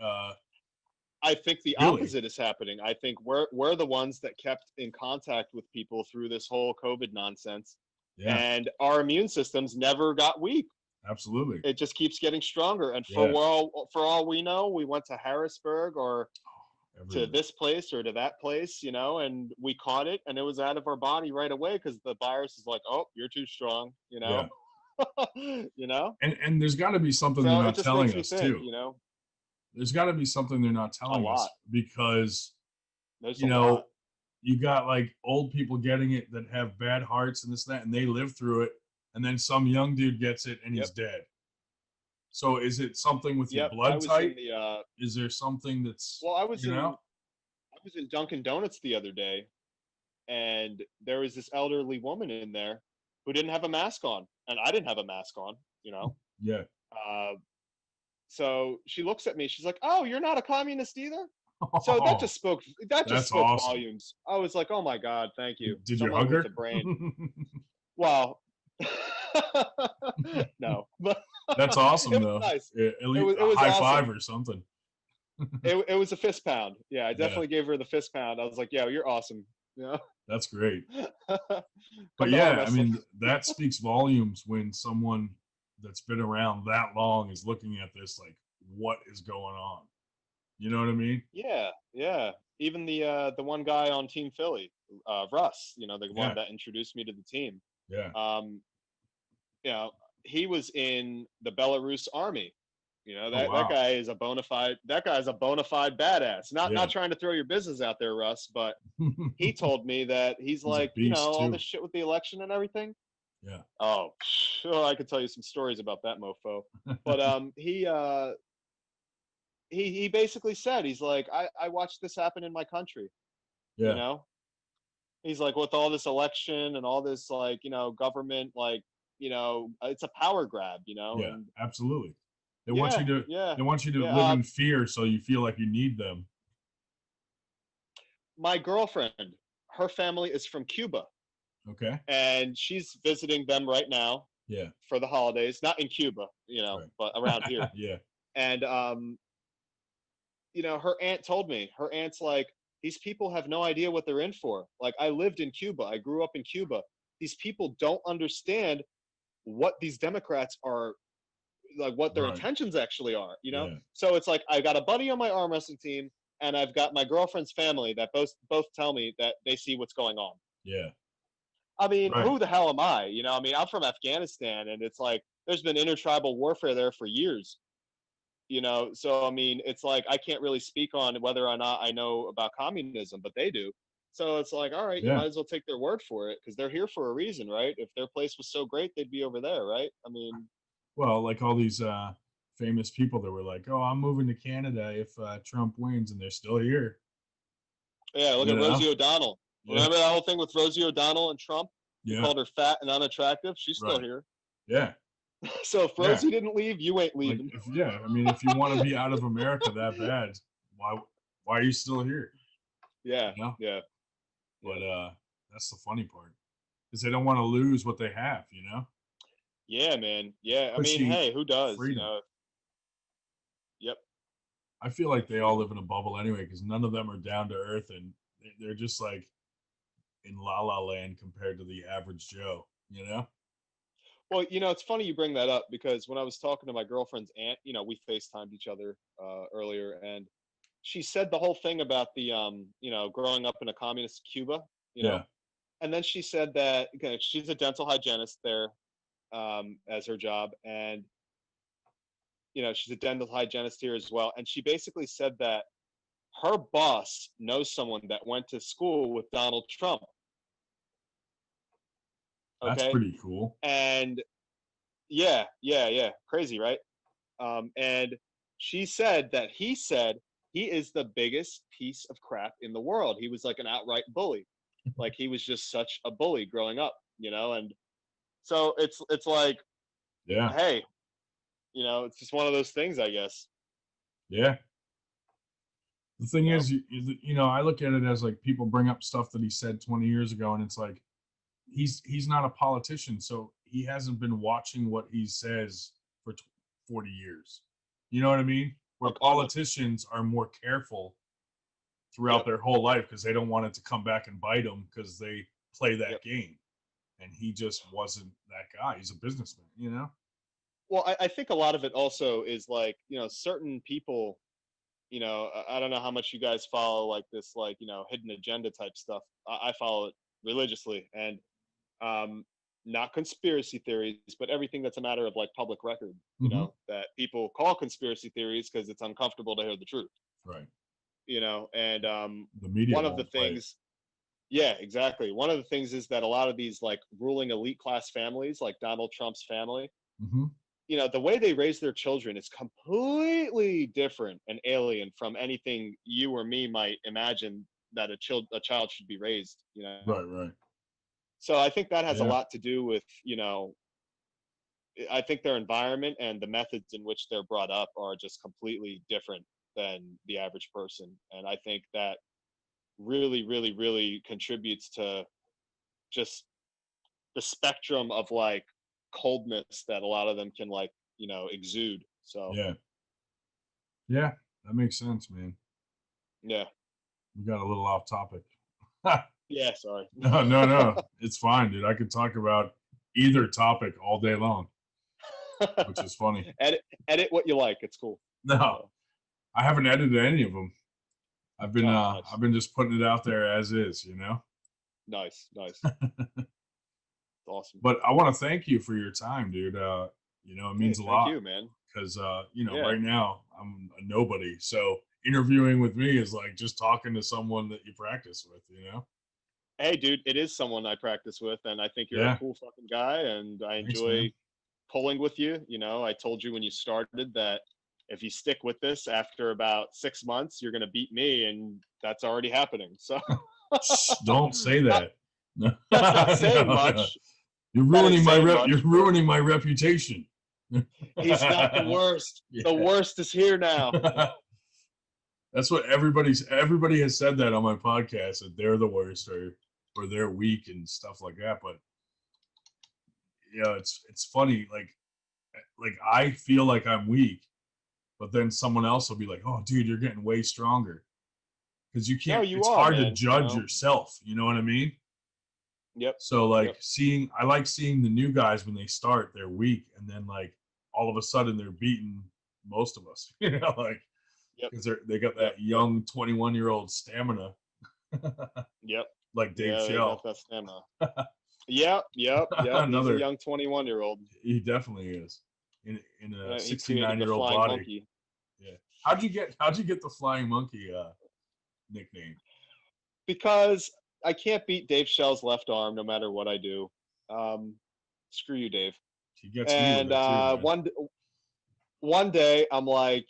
I think the Really? opposite is happening. I think we're the ones that kept in contact with people through this whole COVID nonsense, Yeah, and our immune systems never got weak. absolutely. It just keeps getting stronger. And Yeah, for all we know, we went to Harrisburg or to everywhere. this place or to that place, and we caught it, and it was out of our body right away because the virus is like, oh, you're too strong, Yeah, you know. and there's got to be something they're So it not just makes telling me us think, too. There's got to be something they're not a telling lot. us because There's a you know lot. you got like old people getting it that have bad hearts and this and that, and they live through it, and then some young dude gets it and he's Yep. dead. So is it something with your Yep. I blood was in type? the Is there something that's well, you know? I was in Dunkin' Donuts the other day, and there was this elderly woman in there who didn't have a mask on, and I didn't have a mask on. Yeah. Uh, so she looks at me. She's like, "Oh, you're not a communist either." So Oh, that just that's spoke awesome. volumes. I was like, "Oh my god, thank you, Did you someone hug with her? a brain." Well, no, but That's it awesome was though. nice. At least It a was high five awesome. or something. It was a fist pound. Yeah, I Yeah, definitely gave her the fist pound. I was like, "Yeah, you're awesome." Yeah. that's great. But Come to arm yeah, I wrestling. mean, that speaks volumes when someone that's been around that long is looking at this like, what is going on? You know what I mean? Yeah, yeah. Even the one guy on Team Philly, Russ, the one Yeah, that introduced me to the team. yeah. Um, you know, he was in the Belarus army. Oh That wow. guy is a bona fide badass. Not Yeah. trying to throw your business out there, Russ, but he told me that he's He's a like, beast all this too. shit with the election and everything. Yeah. Oh, sure, I could tell you some stories about that mofo. But he basically said, he's like, I watched this happen in my country, you Yeah. know? He's like, with all this election and all this like, government like, it's a power grab, Yeah. and Absolutely. They want you yeah, to yeah, they want you to yeah. live in fear so you feel like you need them. My girlfriend, her family is from Cuba, Okay. and she's visiting them right now Yeah. for the holidays, not in Cuba, Right. but around here. Yeah. And her aunt told me, her aunt's like, these people have no idea what they're in for. Like, I lived in Cuba, I grew up in Cuba. These people don't understand what these Democrats are like, what their Right. intentions actually are. Yeah. So it's like I got a buddy on my arm wrestling team, and I've got my girlfriend's family that both tell me that they see what's going on. Yeah. I mean, Right. who the hell am I? I mean, I'm from Afghanistan, and it's like there's been intertribal warfare there for years. So I mean, it's like I can't really speak on whether or not I know about communism, but they do. So it's like, all right, you Yeah. might as well take their word for it because they're here for a reason, right? If their place was so great, they'd be over there, right? I mean, Well, like all these famous people that were like, "Oh, I'm moving to Canada if Trump wins," and they're still here. yeah, look You at know? Rosie O'Donnell. Yeah. Remember that whole thing with Rosie O'Donnell and Trump? He Yeah. called her fat and unattractive. She's still Right. here. Yeah. So if Yeah. Rosie didn't leave, you ain't Like leaving. I mean, if you want to be out of America that bad, why are you still here? Yeah, You know? yeah, But yeah. that's the funny part. Because they don't want to lose what they have, you know? Yeah, man. Yeah, I mean, Pussy hey, who does? freedom. Yep. I feel like they all Freedom. live in a bubble anyway, because none of them are down to earth, and they're just like in la la land compared to the average Joe. You know? Well, it's funny you bring that up because when I was talking to my girlfriend's aunt, we FaceTimed each other earlier, and she said the whole thing about the growing up in a communist Cuba, you Yeah. know, and then she said that she's a dental hygienist there as her job, and she's a dental hygienist here as well, and she basically said that her boss knows someone that went to school with Donald Trump. That's Okay, pretty cool. and yeah, yeah, yeah, crazy, right? And she said that he said he is the biggest piece of crap in the world. He was like an outright bully. Like he was just such a bully growing up, and so it's like, Yeah. hey, it's just one of those things, I guess. Yeah. The thing You know? is, I look at it as like people bring up stuff that he said 20 years ago, and it's like he's not a politician, so he hasn't been watching what he says for 40 years. You know what I mean? Where Like politicians are more careful throughout Yep, their whole life because they don't want it to come back and bite them because they play that yep. game. And he just wasn't that guy. He's a businessman, you know? Well, I think a lot of it also is like, certain people, I don't know how much you guys follow like this, like, hidden agenda type stuff. I follow it religiously, and um, not conspiracy theories, but everything that's a matter of like public record, Mm-hmm. that people call conspiracy theories because it's uncomfortable to hear the truth, Right. and The media one of the won't play it. things, yeah, exactly. One of the things is that a lot of these like ruling elite class families, like Donald Trump's family, Mm-hmm. the way they raise their children is completely different and alien from anything you or me might imagine that a child should be raised. Right, right. So I think that has a Yeah. lot to do with, I think their environment and the methods in which they're brought up are just completely different than the average person. And I think that really, really, really contributes to just the spectrum of like coldness that a lot of them can like, exude. So Yeah. Yeah. That makes sense, man. yeah. We got a little off topic. Yeah, sorry. No. It's fine, dude. I could talk about either topic all day long, which is funny. edit what you like. It's cool. No, I haven't edited any of them. I've been Nice. I've been just putting it out there as is, Nice. Awesome. But I want to thank you for your time, dude. It means a Thank lot you, man. because Yeah. right now I'm a nobody. So interviewing with me is like just talking to someone that you practice with, Hey, dude, it is someone I practice with, and I think you're Yeah. a cool fucking guy, and I Thanks, enjoy man. pulling with you. I told you when you started that if you stick with this after about 6 months, you're gonna beat me, and that's already happening. So Shh, don't say that. that's not saying No. much. You're That ruining ain't my saying rep. much, You're but ruining my reputation. he's not the worst. Yeah. The worst is here now. That's what everybody has said that on my podcast, that they're the worst or they're weak and stuff like that. But it's funny. Like I feel like I'm weak, but then someone else will be like, "Oh, dude, you're getting way stronger." Because you No, can't. you It's are, hard to man. judge yourself. You know what I mean? Yep. So like Yep. I like seeing the new guys when they start, they're weak, and then like all of a sudden they're beating most of us. Like Yep. because they got Yep. that young 21-year-old stamina, Yep. like Dave Yeah, they Shell. got that stamina. Yep. He's a Another, young 21-year-old. he definitely is in a He created the 69-year-old flying body. monkey. Yeah. How'd you get the flying monkey nickname? Because I can't beat Dave Shell's left arm no matter what I do. Screw you, Dave. He gets me And with it too, man. one day I'm like,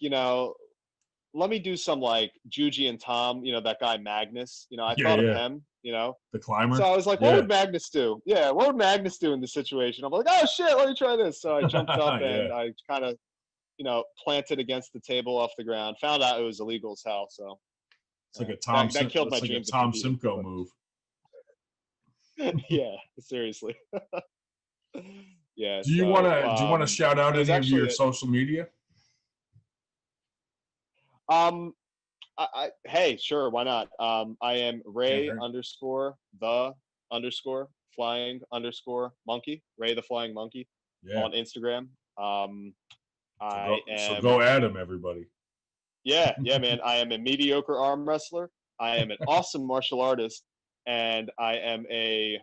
let me do some like Juji and Tom, that guy Magnus. I thought of him, The climber. So I was like, what would Magnus do? Yeah, what would Magnus do in this situation? I'm like, oh shit, let me try this. So I jumped up and I kind of, planted against the table off the ground. Found out it was illegal as hell. So It's like a Tom. that killed my It's like a dreams of Tom competing, Simcoe but- move. Yeah, seriously. Yeah. Do you want to shout out it was any of your actually social media? hey, sure, why not? I am Can't Ray hurt. _ flying _ monkey, Ray the Flying Monkey Yeah. on Instagram. So go at him, everybody. Yeah, man. I am a mediocre arm wrestler. I am an awesome martial artist, and I am a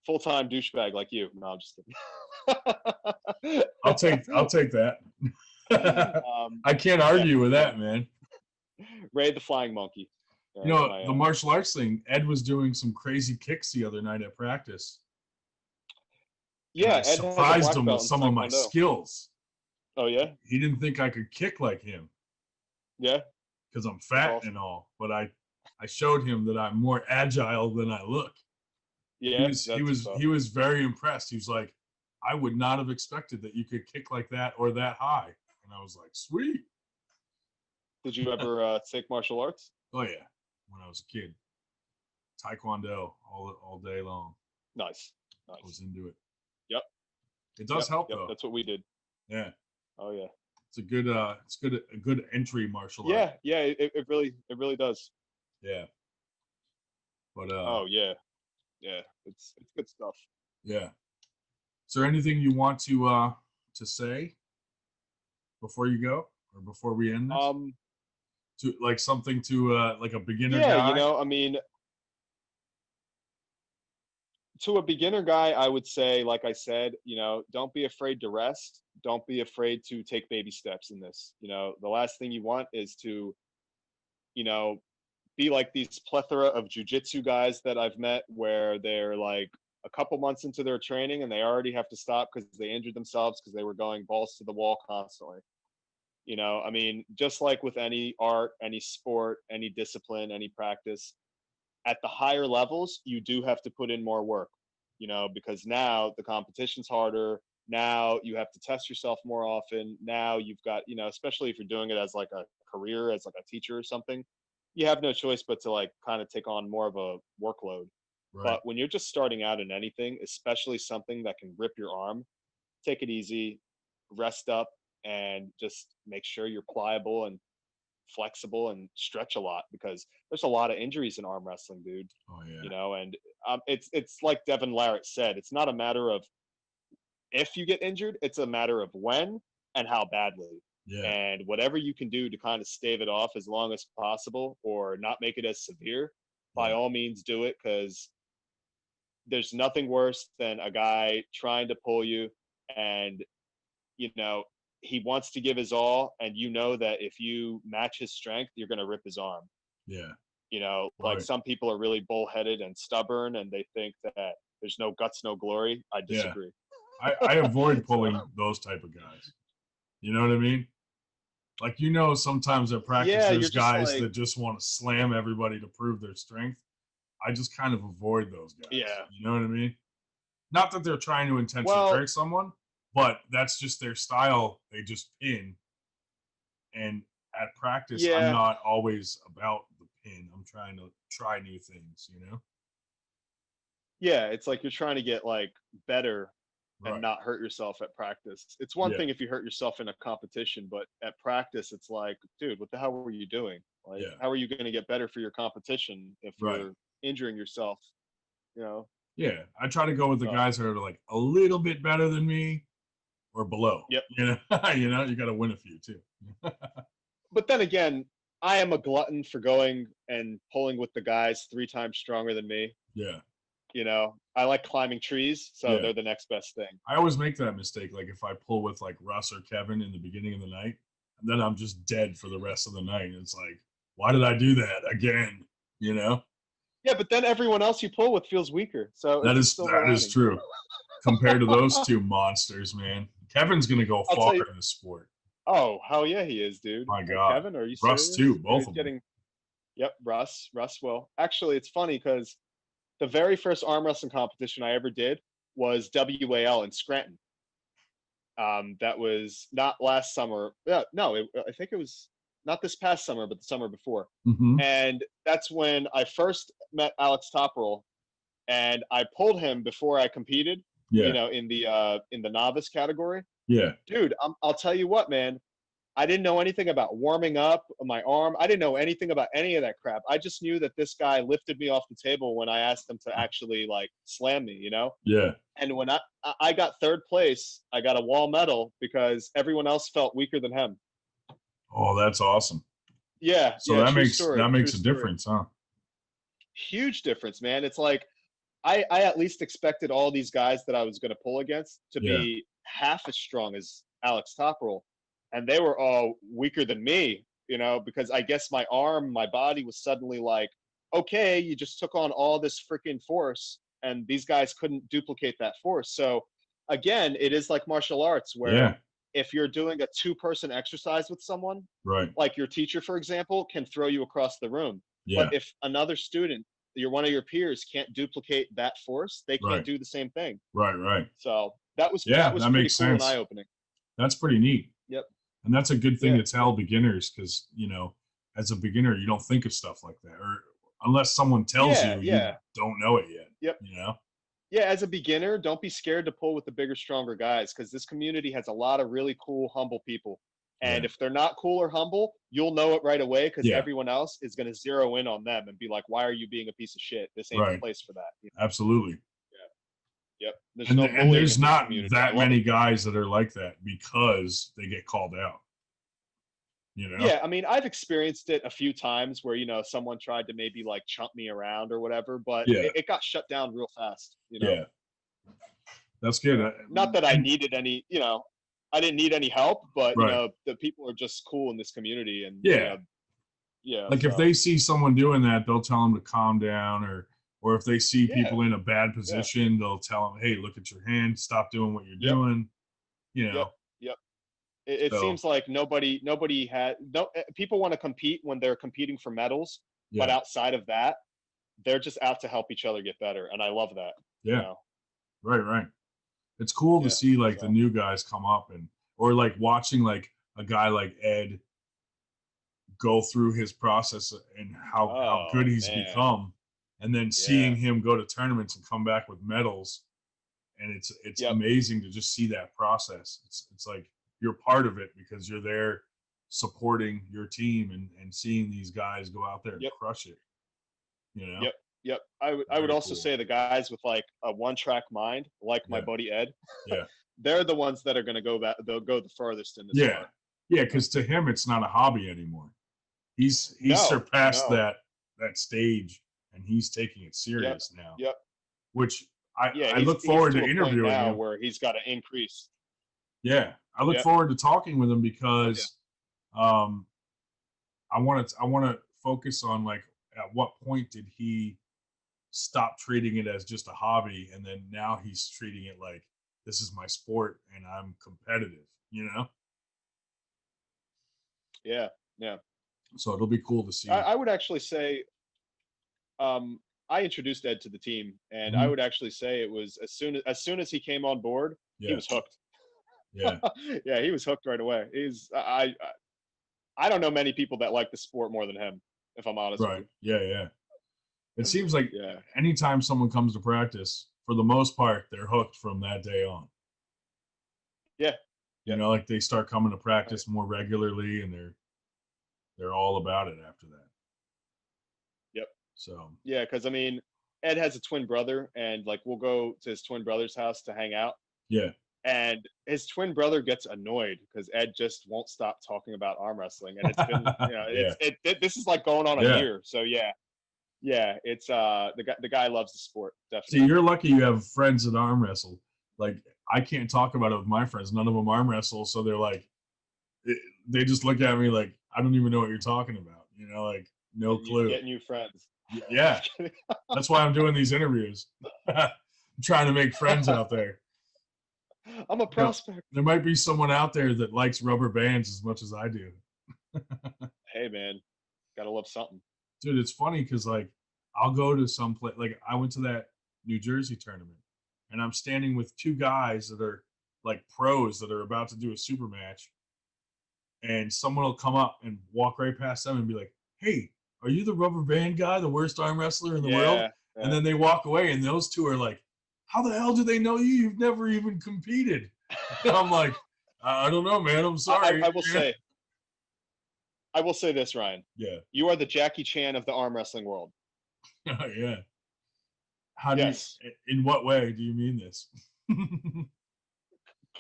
full-time douchebag like you. No, I'm just kidding. I'll take that. I can't argue with that, man. Ray the Flying Monkey. You know, the martial arts thing, Ed was doing some crazy kicks the other night at practice. Yeah, I surprised him with some of my skills. Oh, yeah? He didn't think I could kick like him. Yeah? Because I'm fat and all. But I showed him that I'm more agile than I look. Yeah, he was very impressed. He was like, I would not have expected that you could kick like that or that high. And I was like, sweet. Did you ever take martial arts? Oh, yeah. When I was a kid. Taekwondo all day long. Nice. I was into it. Yep. It does help, though. That's what we did. Yeah. Oh, yeah. It's a good entry martial art. Yeah, it really does. Yeah. But oh yeah. Yeah. It's good stuff. Yeah. Is there anything you want to say before you go or before we end this? To like something to like a beginner guy? Yeah, you know, I mean, to a beginner guy, I would say, like I said, you know, don't be afraid to rest. Don't be afraid to take baby steps in this. You know, the last thing you want is to, you know, be like these plethora of jujitsu guys that I've met where they're like a couple months into their training and they already have to stop because they injured themselves because they were going balls to the wall constantly. You know, I mean, just like with any art, any sport, any discipline, any practice, at the higher levels, you do have to put in more work, you know, because now the competition's harder. Now you have to test yourself more often. Now you've got, you know, especially if you're doing it as like a career, as like a teacher or something, you have no choice but to like kind of take on more of a workload. Right. But when you're just starting out in anything, especially something that can rip your arm, take it easy, rest up, and just make sure you're pliable and flexible and stretch a lot because there's a lot of injuries in arm wrestling, dude. Oh yeah. You know, and it's like Devin Larratt said, it's not a matter of if you get injured, it's a matter of when and how badly. Yeah. And whatever you can do to kind of stave it off as long as possible or not make it as severe, by all means do it, because there's nothing worse than a guy trying to pull you and, you know, he wants to give his all and you know that if you match his strength, you're going to rip his arm. Yeah. You know, like some people are really bullheaded and stubborn and they think that there's no guts, no glory. I disagree. Yeah. I avoid pulling those type of guys. You know what I mean? Like, you know, sometimes at practice, there's guys that just want to slam everybody to prove their strength. I just kind of avoid those guys. Yeah. You know what I mean? Not that they're trying to intentionally hurt someone, but that's just their style. They just pin. And at practice, I'm not always about the pin. I'm trying to try new things, you know? Yeah, it's like you're trying to get like better and not hurt yourself at practice. It's one thing if you hurt yourself in a competition, but at practice, it's like, dude, what the hell were you doing? Like, how are you going to get better for your competition if you're injuring yourself? You know? Yeah, I try to go with the guys that are like a little bit better than me or below. Yep. You know, you got to win a few too. But then again, I am a glutton for going and pulling with the guys 3 times stronger than me. Yeah. You know, I like climbing trees, so they're the next best thing. I always make that mistake. Like if I pull with like Russ or Kevin in the beginning of the night, and then I'm just dead for the rest of the night. It's like, why did I do that again? You know? Yeah, but then everyone else you pull with feels weaker. So that is true. Compared to those two monsters, man. Kevin's gonna go far in the sport. Oh, hell yeah, he is, dude. My God. Kevin, are you Russ serious? too, both of them. Yep, Russ will. Actually, it's funny because the very first arm wrestling competition I ever did was WAL in Scranton. That was not last summer. I think it was not this past summer, but the summer before. Mm-hmm. And that's when I first met Alex Topperl, and I pulled him before I competed. Yeah. you know, in the novice category. Yeah. Dude, I'll tell you what, man. I didn't know anything about warming up my arm. I didn't know anything about any of that crap. I just knew that this guy lifted me off the table when I asked him to actually like slam me, you know? Yeah. And when I got third place, I got a wall medal because everyone else felt weaker than him. Oh, that's awesome. Yeah, So yeah, that true makes story, that makes true a story. difference, huh? Huge difference, man. It's like I at least expected all these guys that I was going to pull against to Yeah. be half as strong as Alex Topperl, and they were all weaker than me, you know, because I guess my body was suddenly like, okay, you just took on all this freaking force, and these guys couldn't duplicate that force. So again, it is like martial arts where Yeah. if you're doing a two-person exercise with someone, Right. like your teacher, for example, can throw you across the room. Yeah. But if another student, one of your peers, can't duplicate that force, they can't Right. do the same thing. Right. Right. So that was Yeah, that pretty makes cool and sense. eye opening. That's pretty neat. Yep. And that's a good thing Yeah, to tell beginners because, as a beginner, you don't think of stuff like that. Or unless someone tells Yeah, you, you yeah. don't know it yet. Yep. Yeah, as a beginner, don't be scared to pull with the bigger, stronger guys because this community has a lot of really cool, humble people. And Yeah. if they're not cool or humble, you'll know it right away because Yeah. everyone else is going to zero in on them and be like, "Why are you being a piece of shit? This ain't the Right. place for that." You Absolutely. know? Yep. There's And, no and bullying there's in this not community. I that love many it. guys that are like that because they get called out. Yeah, I mean, I've experienced it a few times where, someone tried to maybe like chump me around or whatever, but Yeah. it got shut down real fast, Yeah. That's good. Not that I And- needed any, I didn't need any help, but Right. the people are just cool in this community, and Yeah. yeah. Like if So, they see someone doing that, they'll tell them to calm down, or if they see Yeah. people in a bad position, they'll tell them, "Hey, look at your hand. Stop doing what you're Yep. doing." Yep. It So, seems like nobody had no people want to compete when they're competing for medals, but yeah, outside of that, they're just out to help each other get better, and I love that. yeah, right. It's cool to Yeah, see like the so. new guys come up or like watching like a guy like Ed go through his process and how Oh good he's man, become, and then seeing him go to tournaments and come back with medals, and it's Yep. amazing to just see that process. It's like you're part of it because you're there supporting your team and seeing these guys go out there and Yep. crush it. Yep. I would Very also cool. say the guys with like a one-track mind, like my Yeah. buddy Ed, Yeah. they're the ones that are going to go back. They'll go the farthest in this. Yeah. sport. Yeah, because to him it's not a hobby anymore. He's No, surpassed no. that stage and he's taking it serious now. Yep. Which I Yeah. look forward to a point interviewing now him. where he's got to increase. Yeah, I look Yep. forward to talking with him because I want to focus on like at what point did he stop treating it as just a hobby and then now he's treating it like this is my sport and I'm competitive, Yeah. So it'll be cool to see. I would actually say, I introduced Ed to the team, and I Mhm. would actually say it was as soon as he came on board, he Yeah, was hooked. yeah, Yeah, he was hooked right away. I don't know many people that like the sport more than him, if I'm honest right. with Yeah. It seems like you. Yeah. anytime someone comes to practice, for the most part, they're hooked from that day on. Yeah. Like they start coming to practice more regularly and they're all about it after that. Yep. So Yeah, because I mean, Ed has a twin brother, and like we'll go to his twin brother's house to hang out, yeah, and his twin brother gets annoyed because Ed just won't stop talking about arm wrestling, and it's been, Yeah. this is like going on a Yeah. year. So yeah, it's the guy loves the sport, See, definitely. you're lucky you have friends that arm wrestle. Like I can't talk about it with my friends. None of them arm wrestle, so they're like, they just look at me like I don't even know what you're talking about. Like no clue. Get new friends. Yeah, that's why I'm doing these interviews. I'm trying to make friends out there. I'm a prospect. There might be someone out there that likes rubber bands as much as I do. Hey man, gotta love something. Dude, it's funny because like I'll go to some place. Like I went to that New Jersey tournament, and I'm standing with two guys that are like pros that are about to do a super match, and someone will come up and walk right past them and be like, "Hey, are you the rubber band guy, the worst arm wrestler in the world?" Yeah. And then they walk away, and those two are like how the hell do they know you? You've never even competed. I'm like, I don't know, man. I'm sorry. I will say this, Ryan. Yeah. You are the Jackie Chan of the arm wrestling world. Yeah. How do Yes. in what way do you mean this?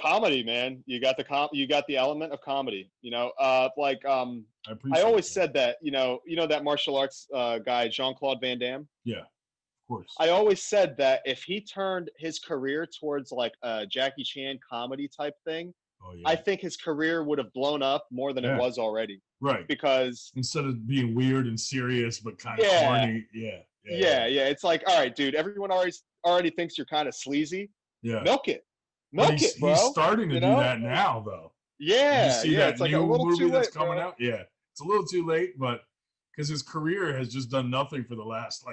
Comedy, man. You got the element of comedy. I I appreciate always that. said that, that martial arts guy, Jean-Claude Van Damme. Yeah, of course. I always said that if he turned his career towards like a Jackie Chan comedy type thing, Oh yeah. I think his career would have blown up more than it was already. Right. Because instead of being weird and serious but kind of Yeah. corny, yeah, it's like, all right, dude, everyone already thinks you're kind of sleazy. Yeah. Milk it, But milk it, bro. he's starting to You do know? that now, though. Yeah, You see yeah. that It's like new a little movie too that's late, coming bro. out? Yeah, it's a little too late, but because his career has just done nothing for the last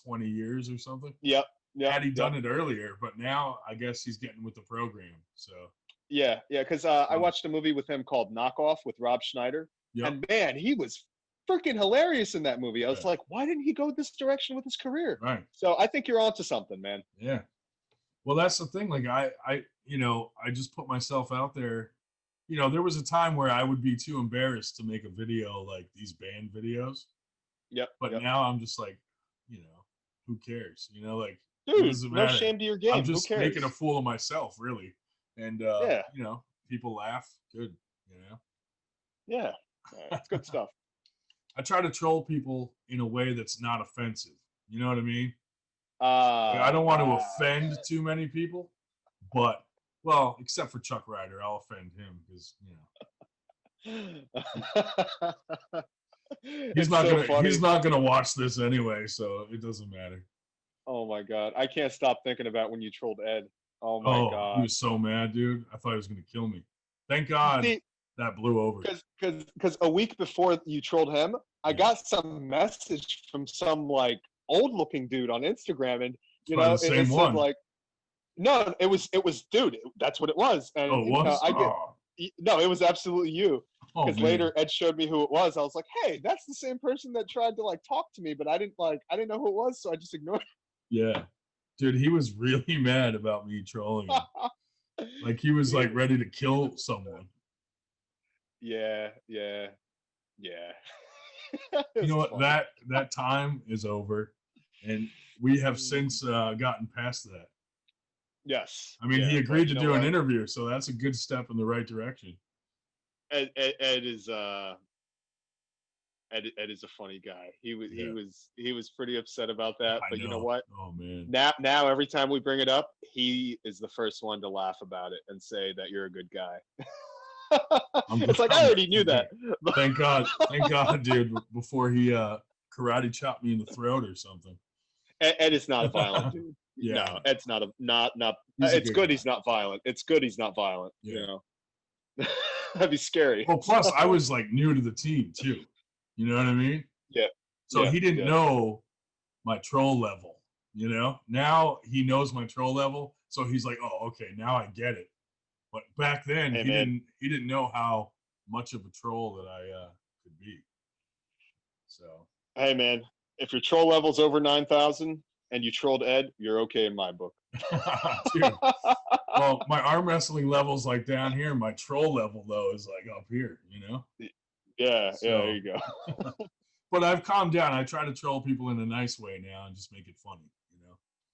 20 years or something. Yep. Had he done it earlier, but now I guess he's getting with the program. So Yeah. Because I watched a movie with him called Knockoff with Rob Schneider, and man, he was freaking hilarious in that movie. I was like, why didn't he go this direction with his career? Right. So I think you're onto something, man. Yeah. Well, that's the thing. Like I just put myself out there. There was a time where I would be too embarrassed to make a video like these band videos. Yep. But now I'm just like, who cares? Dude, doesn't no matter. shame to your game. I'm just Who cares? making a fool of myself, really. And people laugh. Good. Yeah. It's good stuff. I try to troll people in a way that's not offensive. You know what I mean? I don't want to offend too many people, but except for Chuck Ryder, I'll offend him because he's not gonna watch this anyway, so it doesn't matter. Oh my god, I can't stop thinking about when you trolled Ed. Oh my god, he was so mad, dude. I thought he was gonna kill me. Thank God that blew over. Because a week before you trolled him, I got some message from some old looking dude on Instagram, and the same one. Said no, it was dude. That's what it was. And it was. No, it was absolutely you. Because later Ed showed me who it was. I was like, hey, that's the same person that tried to talk to me, but I didn't know who it was, so I just ignored it. Yeah, dude, he was really mad about me trolling him. He was ready to kill someone. Yeah. You know what? Funny. That time is over, and we have since gotten past that. Yes. I mean, he agreed to do an interview, so that's a good step in the right direction. Ed is Ed is a funny guy. He was pretty upset about that, but you know what? Oh man. Now every time we bring it up, he is the first one to laugh about it and say that you're a good guy. It's I already knew that. Thank God, dude. Before he karate chopped me in the throat or something. Ed is not a violent dude. Yeah. No, Ed's not. It's good he's not violent. It's good he's not violent. Yeah. That'd be scary. Well, plus I was new to the team too. You know what I mean? Yeah. So he didn't know my troll level. Now he knows my troll level, so he's like, oh, okay, now I get it. But back then he didn't know how much of a troll that I could be. So hey man, if your troll level's over 9,000 and you trolled Ed, you're okay in my book. Dude. Well, my arm wrestling level's down here. My troll level though is up here. Yeah, there you go. But I've calmed down. I try to troll people in a nice way now and just make it funny.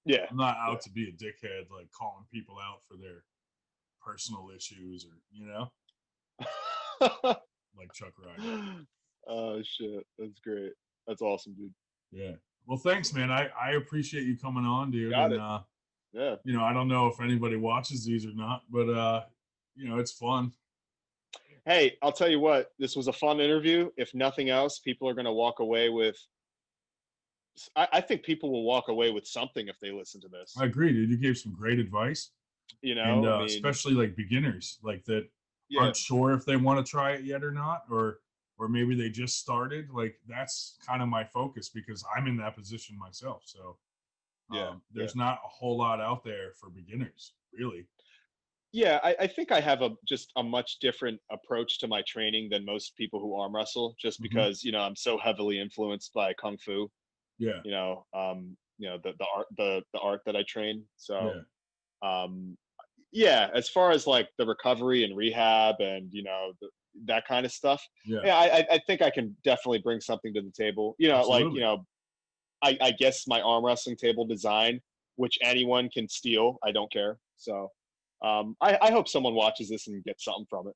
Yeah. I'm not out to be a dickhead, calling people out for their personal issues or like Chuck Ryder. Oh shit, that's great. That's awesome, dude. Yeah. Well, thanks, man. I appreciate you coming on, dude. Got and it. Yeah. I don't know if anybody watches these or not, but it's fun. Hey, I'll tell you what, this was a fun interview. If nothing else, people are going to walk away with, I think people will walk away with something if they listen to this. I agree, dude. You gave some great advice. And especially beginners that aren't sure if they want to try it yet or not, or maybe they just started. That's kind of my focus because I'm in that position myself. So there's not a whole lot out there for beginners, really. Yeah, I think I have just a much different approach to my training than most people who arm wrestle, just because, I'm so heavily influenced by Kung Fu. Yeah. the art that I train. So, Yeah. yeah, as far as like the recovery and rehab and that kind of stuff, Yeah. yeah, I think I can definitely bring something to the table. Absolutely. I guess my arm wrestling table design, which anyone can steal. I don't care. So, I hope someone watches this and gets something from it.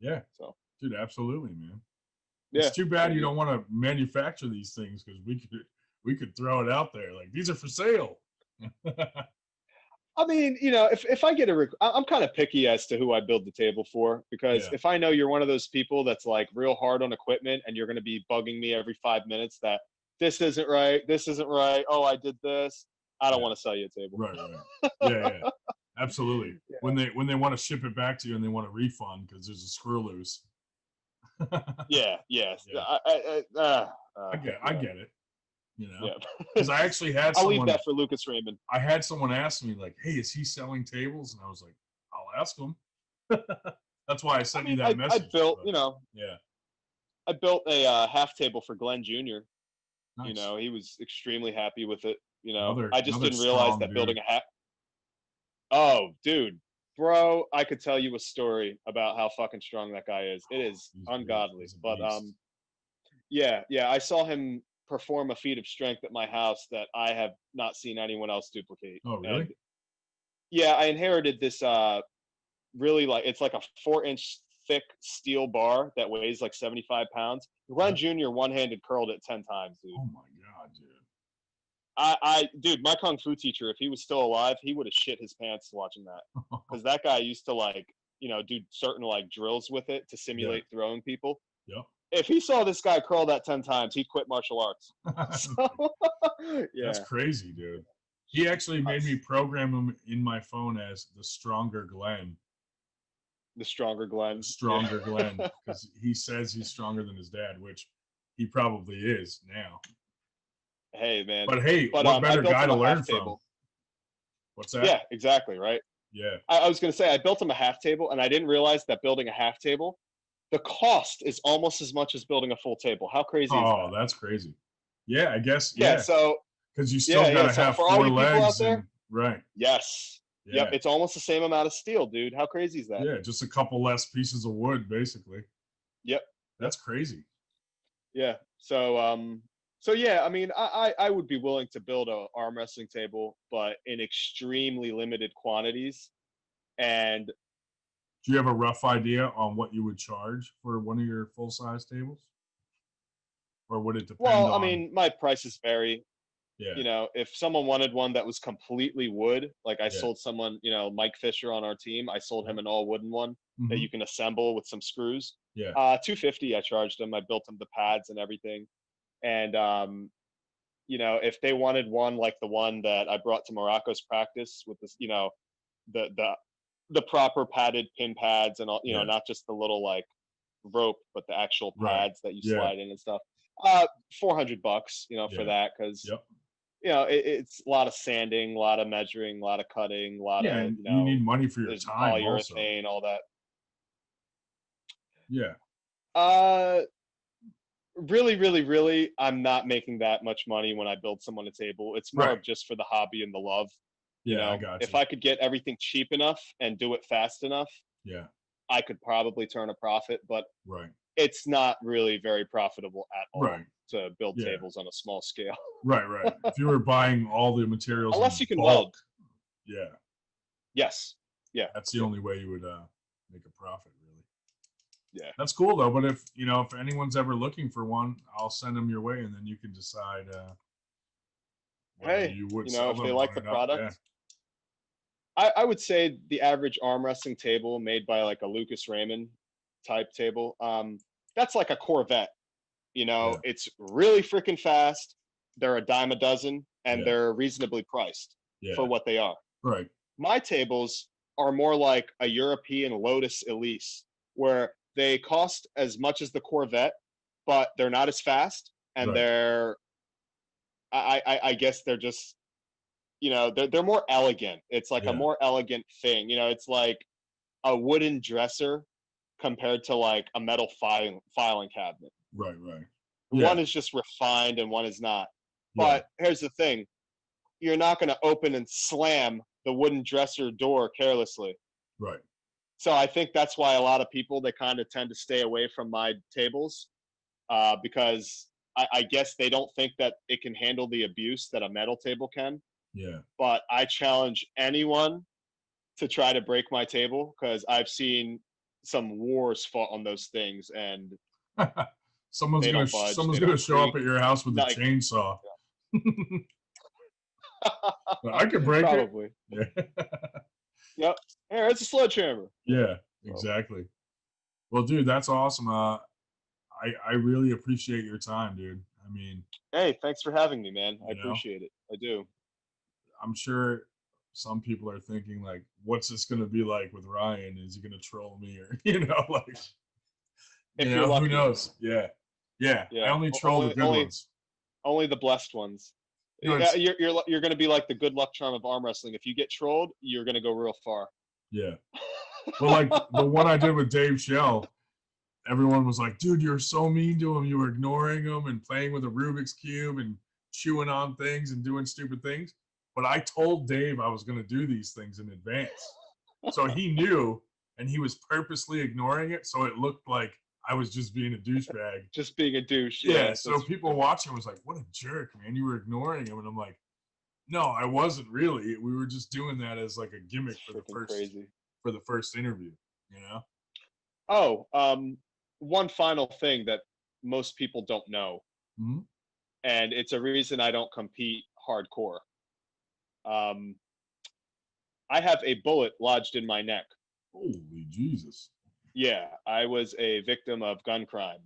Yeah. So, Dude, absolutely, man. yeah. It's too bad you don't want to manufacture these things because we could throw it out there like these are for sale. I mean, if I get I'm kind of picky as to who I build the table for, because Yeah. if I know you're one of those people that's like real hard on equipment and you're going to be bugging me every 5 minutes that this isn't right. Oh, I did this. I don't Yeah. want to sell you a table. Right. Yeah. Absolutely. Yeah. When they want to ship it back to you and they want a refund because there's a screw loose. Yeah. I get it. Yeah. Because I actually had I'll someone. leave that for Lucas Raymond. I had someone ask me like, "Hey, is he selling tables?" And I was like, "I'll ask him." That's why I sent you that message. I built, Yeah. I built a half table for Glenn Jr. Nice. He was extremely happy with it. Another- I just another didn't realize strong that dude. building a half. Oh, dude, bro, I could tell you a story about how fucking strong that guy is. It is He's ungodly. a But beast. yeah, I saw him perform a feat of strength at my house that I have not seen anyone else duplicate. Oh, really? And yeah, I inherited this really it's like a 4-inch thick steel bar that weighs like 75 pounds. Glenn Jr. one-handed curled it 10 times, dude. Oh my god, dude. Dude, my kung fu teacher, if he was still alive, he would have shit his pants watching that, because that guy used to do certain drills with it to simulate throwing people. Yep. If he saw this guy curl that 10 times, he'd quit martial arts. So, yeah, That's crazy, dude. He actually made me program him in my phone as the stronger Glenn. The stronger Glenn. The stronger Glenn, because he says he's stronger than his dad, which he probably is now. Hey, man. But hey, what better guy to learn from? What's that? Yeah, exactly, right? Yeah. I was going to say, I built him a half table, and I didn't realize that building a half table, the cost is almost as much as building a full table. How crazy is that? Oh, that's crazy. Yeah, I guess. Yeah, Yeah. so because you still gotta have for all 4 you people legs. out there, right. Yes. Yeah. Yep. It's almost the same amount of steel, dude. How crazy is that? Yeah, just a couple less pieces of wood, basically. Yep. That's crazy. Yeah. So yeah, I mean, I would be willing to build a arm wrestling table, but in extremely limited quantities. And do you have a rough idea on what you would charge for one of your full size tables? Or would it depend on? Well, I mean, my prices vary. Yeah. If someone wanted one that was completely wood, like I sold someone, Mike Fisher on our team, I sold him an all wooden one that you can assemble with some screws. Yeah. $250 I charged him. I built him the pads and everything. And if they wanted one like the one that I brought to Morocco's practice with this, the proper padded pin pads and all, not just the little rope, but the actual pads that you slide in and stuff. $400, for that, because it's a lot of sanding, a lot of measuring, a lot of cutting, a lot of you need money for your time, polyurethane, all that. Yeah. Really, really, really, I'm not making that much money when I build someone a table. It's more of just for the hobby and the love. I got you. If I could get everything cheap enough and do it fast enough, I could probably turn a profit, but it's not really very profitable at all to build tables on a small scale. Right. If you were buying all the materials unless you can bulk, weld. Yeah. Yes. Yeah. That's the only way you would make a profit, really. Yeah. That's cool though. But if anyone's ever looking for one, I'll send them your way, and then you can decide. Hey, you would if they like the product. I would say the average arm wrestling table made by like a Lucas Raymond type table, that's like a Corvette. It's really freaking fast. They're a dime a dozen, and they're reasonably priced for what they are. Right. My tables are more like a European Lotus Elise, where they cost as much as the Corvette, but they're not as fast, and they're, I guess they're just, they're more elegant. It's like a more elegant thing. It's like a wooden dresser compared to like a metal filing cabinet. Right. One is just refined and one is not. But here's the thing. you're not going to open and slam the wooden dresser door carelessly. Right. So I think that's why a lot of people, they kind of tend to stay away from my tables, because I guess they don't think that it can handle the abuse that a metal table can. Yeah. But I challenge anyone to try to break my table, because I've seen some wars fought on those things, and someone's they gonna don't budge. someone's They gonna don't show up creak. at your house with a Like, chainsaw. I could break probably. it. Yeah. Yep. Here, it's a sledgehammer. Yeah, So, exactly. Well, dude, that's awesome. I really appreciate your time, dude. I mean, hey, thanks for having me, man. I you know, appreciate it. I do. I'm sure some people are thinking like, what's this gonna be like with Ryan? Is he gonna troll me or like If you're who lucky. knows? Yeah. I Yeah. only troll the good ones. Only the blessed ones. No, Yeah, you're going to be like the good luck charm of arm wrestling. If you get trolled, you're going to go real far. Yeah. Well, like the one I did with Dave Shell, everyone was like, dude, you're so mean to him. You were ignoring him and playing with a Rubik's Cube and chewing on things and doing stupid things. But I told Dave I was going to do these things in advance. So he knew, and he was purposely ignoring it. So it looked like I was just being a douchebag. Just being a douche. Yeah. So people watching was like, what a jerk, man. You were ignoring him. And I'm like, no, I wasn't really. We were just doing that as like a gimmick for the first interview, Oh, one final thing that most people don't know, Mm-hmm. and it's a reason I don't compete hardcore. I have a bullet lodged in my neck. Holy Jesus. Yeah, I was a victim of gun crime.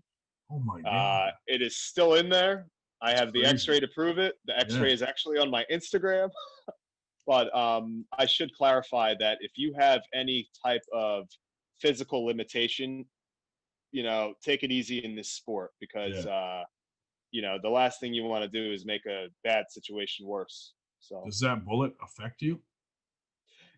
Oh my God. It is still in there. I have the crazy. X-ray to prove it. The X-ray is actually on my Instagram. But I should clarify that if you have any type of physical limitation, take it easy in this sport, because the last thing you want to do is make a bad situation worse. So does that bullet affect you?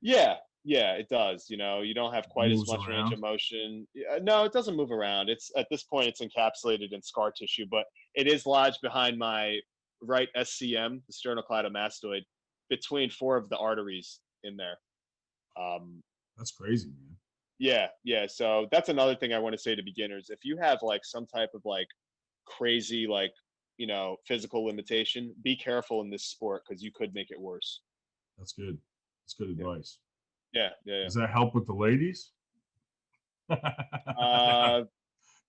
Yeah, it does. You don't have quite as Moves much range of around? motion. No, it doesn't move around. It's at this point it's encapsulated in scar tissue, but it is lodged behind my right SCM, the sternocleidomastoid, between 4 of the arteries in there. That's crazy, man. Yeah. So that's another thing I want to say to beginners. If you have like some type of like crazy physical limitation, be careful in this sport, because you could make it worse. That's good. That's good advice. Yeah. Does that help with the ladies? You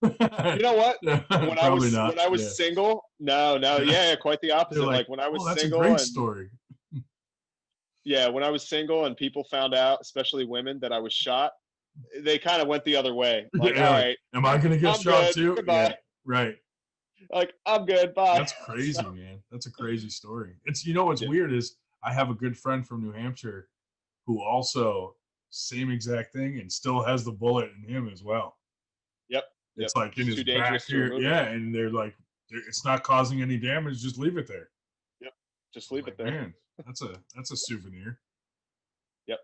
know what? When I was single, no, yeah, quite the opposite. Like when I was that's single, a great story. Yeah, when I was single and people found out, especially women, that I was shot, they kind of went the other way. Like, all right, am I gonna get I'm shot good. too? Goodbye. Yeah, right. Like, I'm good. Bye. That's crazy, man. That's a crazy story. It's what's weird is I have a good friend from New Hampshire who also same exact thing and still has the bullet in him as well. Yep. It's like in his back here. Yeah, and they're like, it's not causing any damage. Just leave it there. Yep. Just leave it there. Man, that's a souvenir. Yep.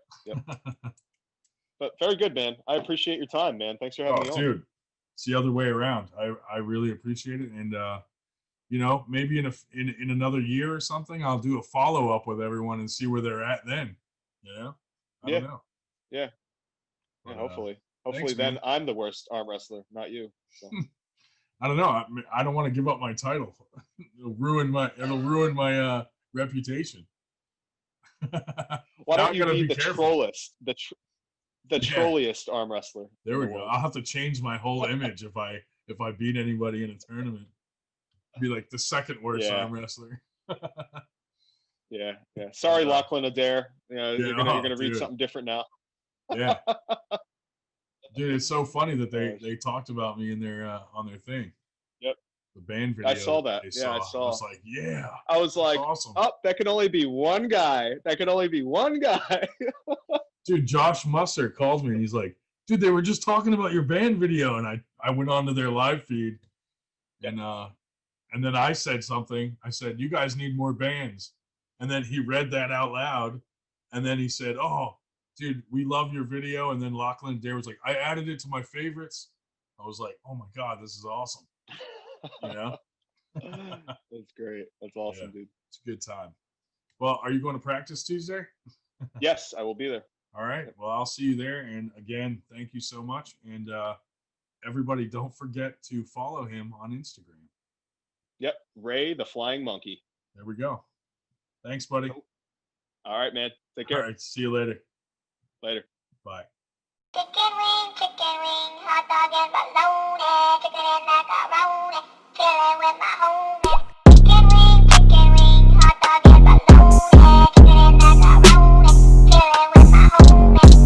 But very good, man. I appreciate your time, man. Thanks for having me on. Dude, it's the other way around. I really appreciate it, and maybe in another year or something, I'll do a follow up with everyone and see where they're at then. I don't know. Yeah. But, hopefully thanks, then man. I'm the worst arm wrestler, not you. So. I don't know. I don't want to give up my title. It'll ruin my reputation. Why don't you be the careful. trollest, the trolliest arm wrestler? There we go. I'll have to change my whole image if I beat anybody in a tournament. Be like the second worst arm wrestler. Yeah. Sorry, Lachlan Adair. You're gonna read dude. something different now. Yeah. Dude, it's so funny that they talked about me in their on their thing. Yep. The band video. I saw that. I saw. I was like, yeah. I was like, awesome. Oh, that can only be one guy. Dude, Josh Musser called me and he's like, dude, they were just talking about your band video, and I went onto their live feed, and then I said something. I said, you guys need more bands, and then he read that out loud, and then he said, oh, dude, we love your video, and then Lachlan Adair was like, I added it to my favorites. I was like, oh my God, this is awesome. That's great. That's awesome, dude. It's a good time. Well, are you going to practice Tuesday? Yes, I will be there. All right. Well, I'll see you there. And again, thank you so much. And everybody, don't forget to follow him on Instagram. Yep, Ray the Flying Monkey. There we go. Thanks, buddy. All right, man. Take All care. right. See you later. Later. Bye. Chicken wing, hot dog and bologna, chicken and macaroni, chilling with my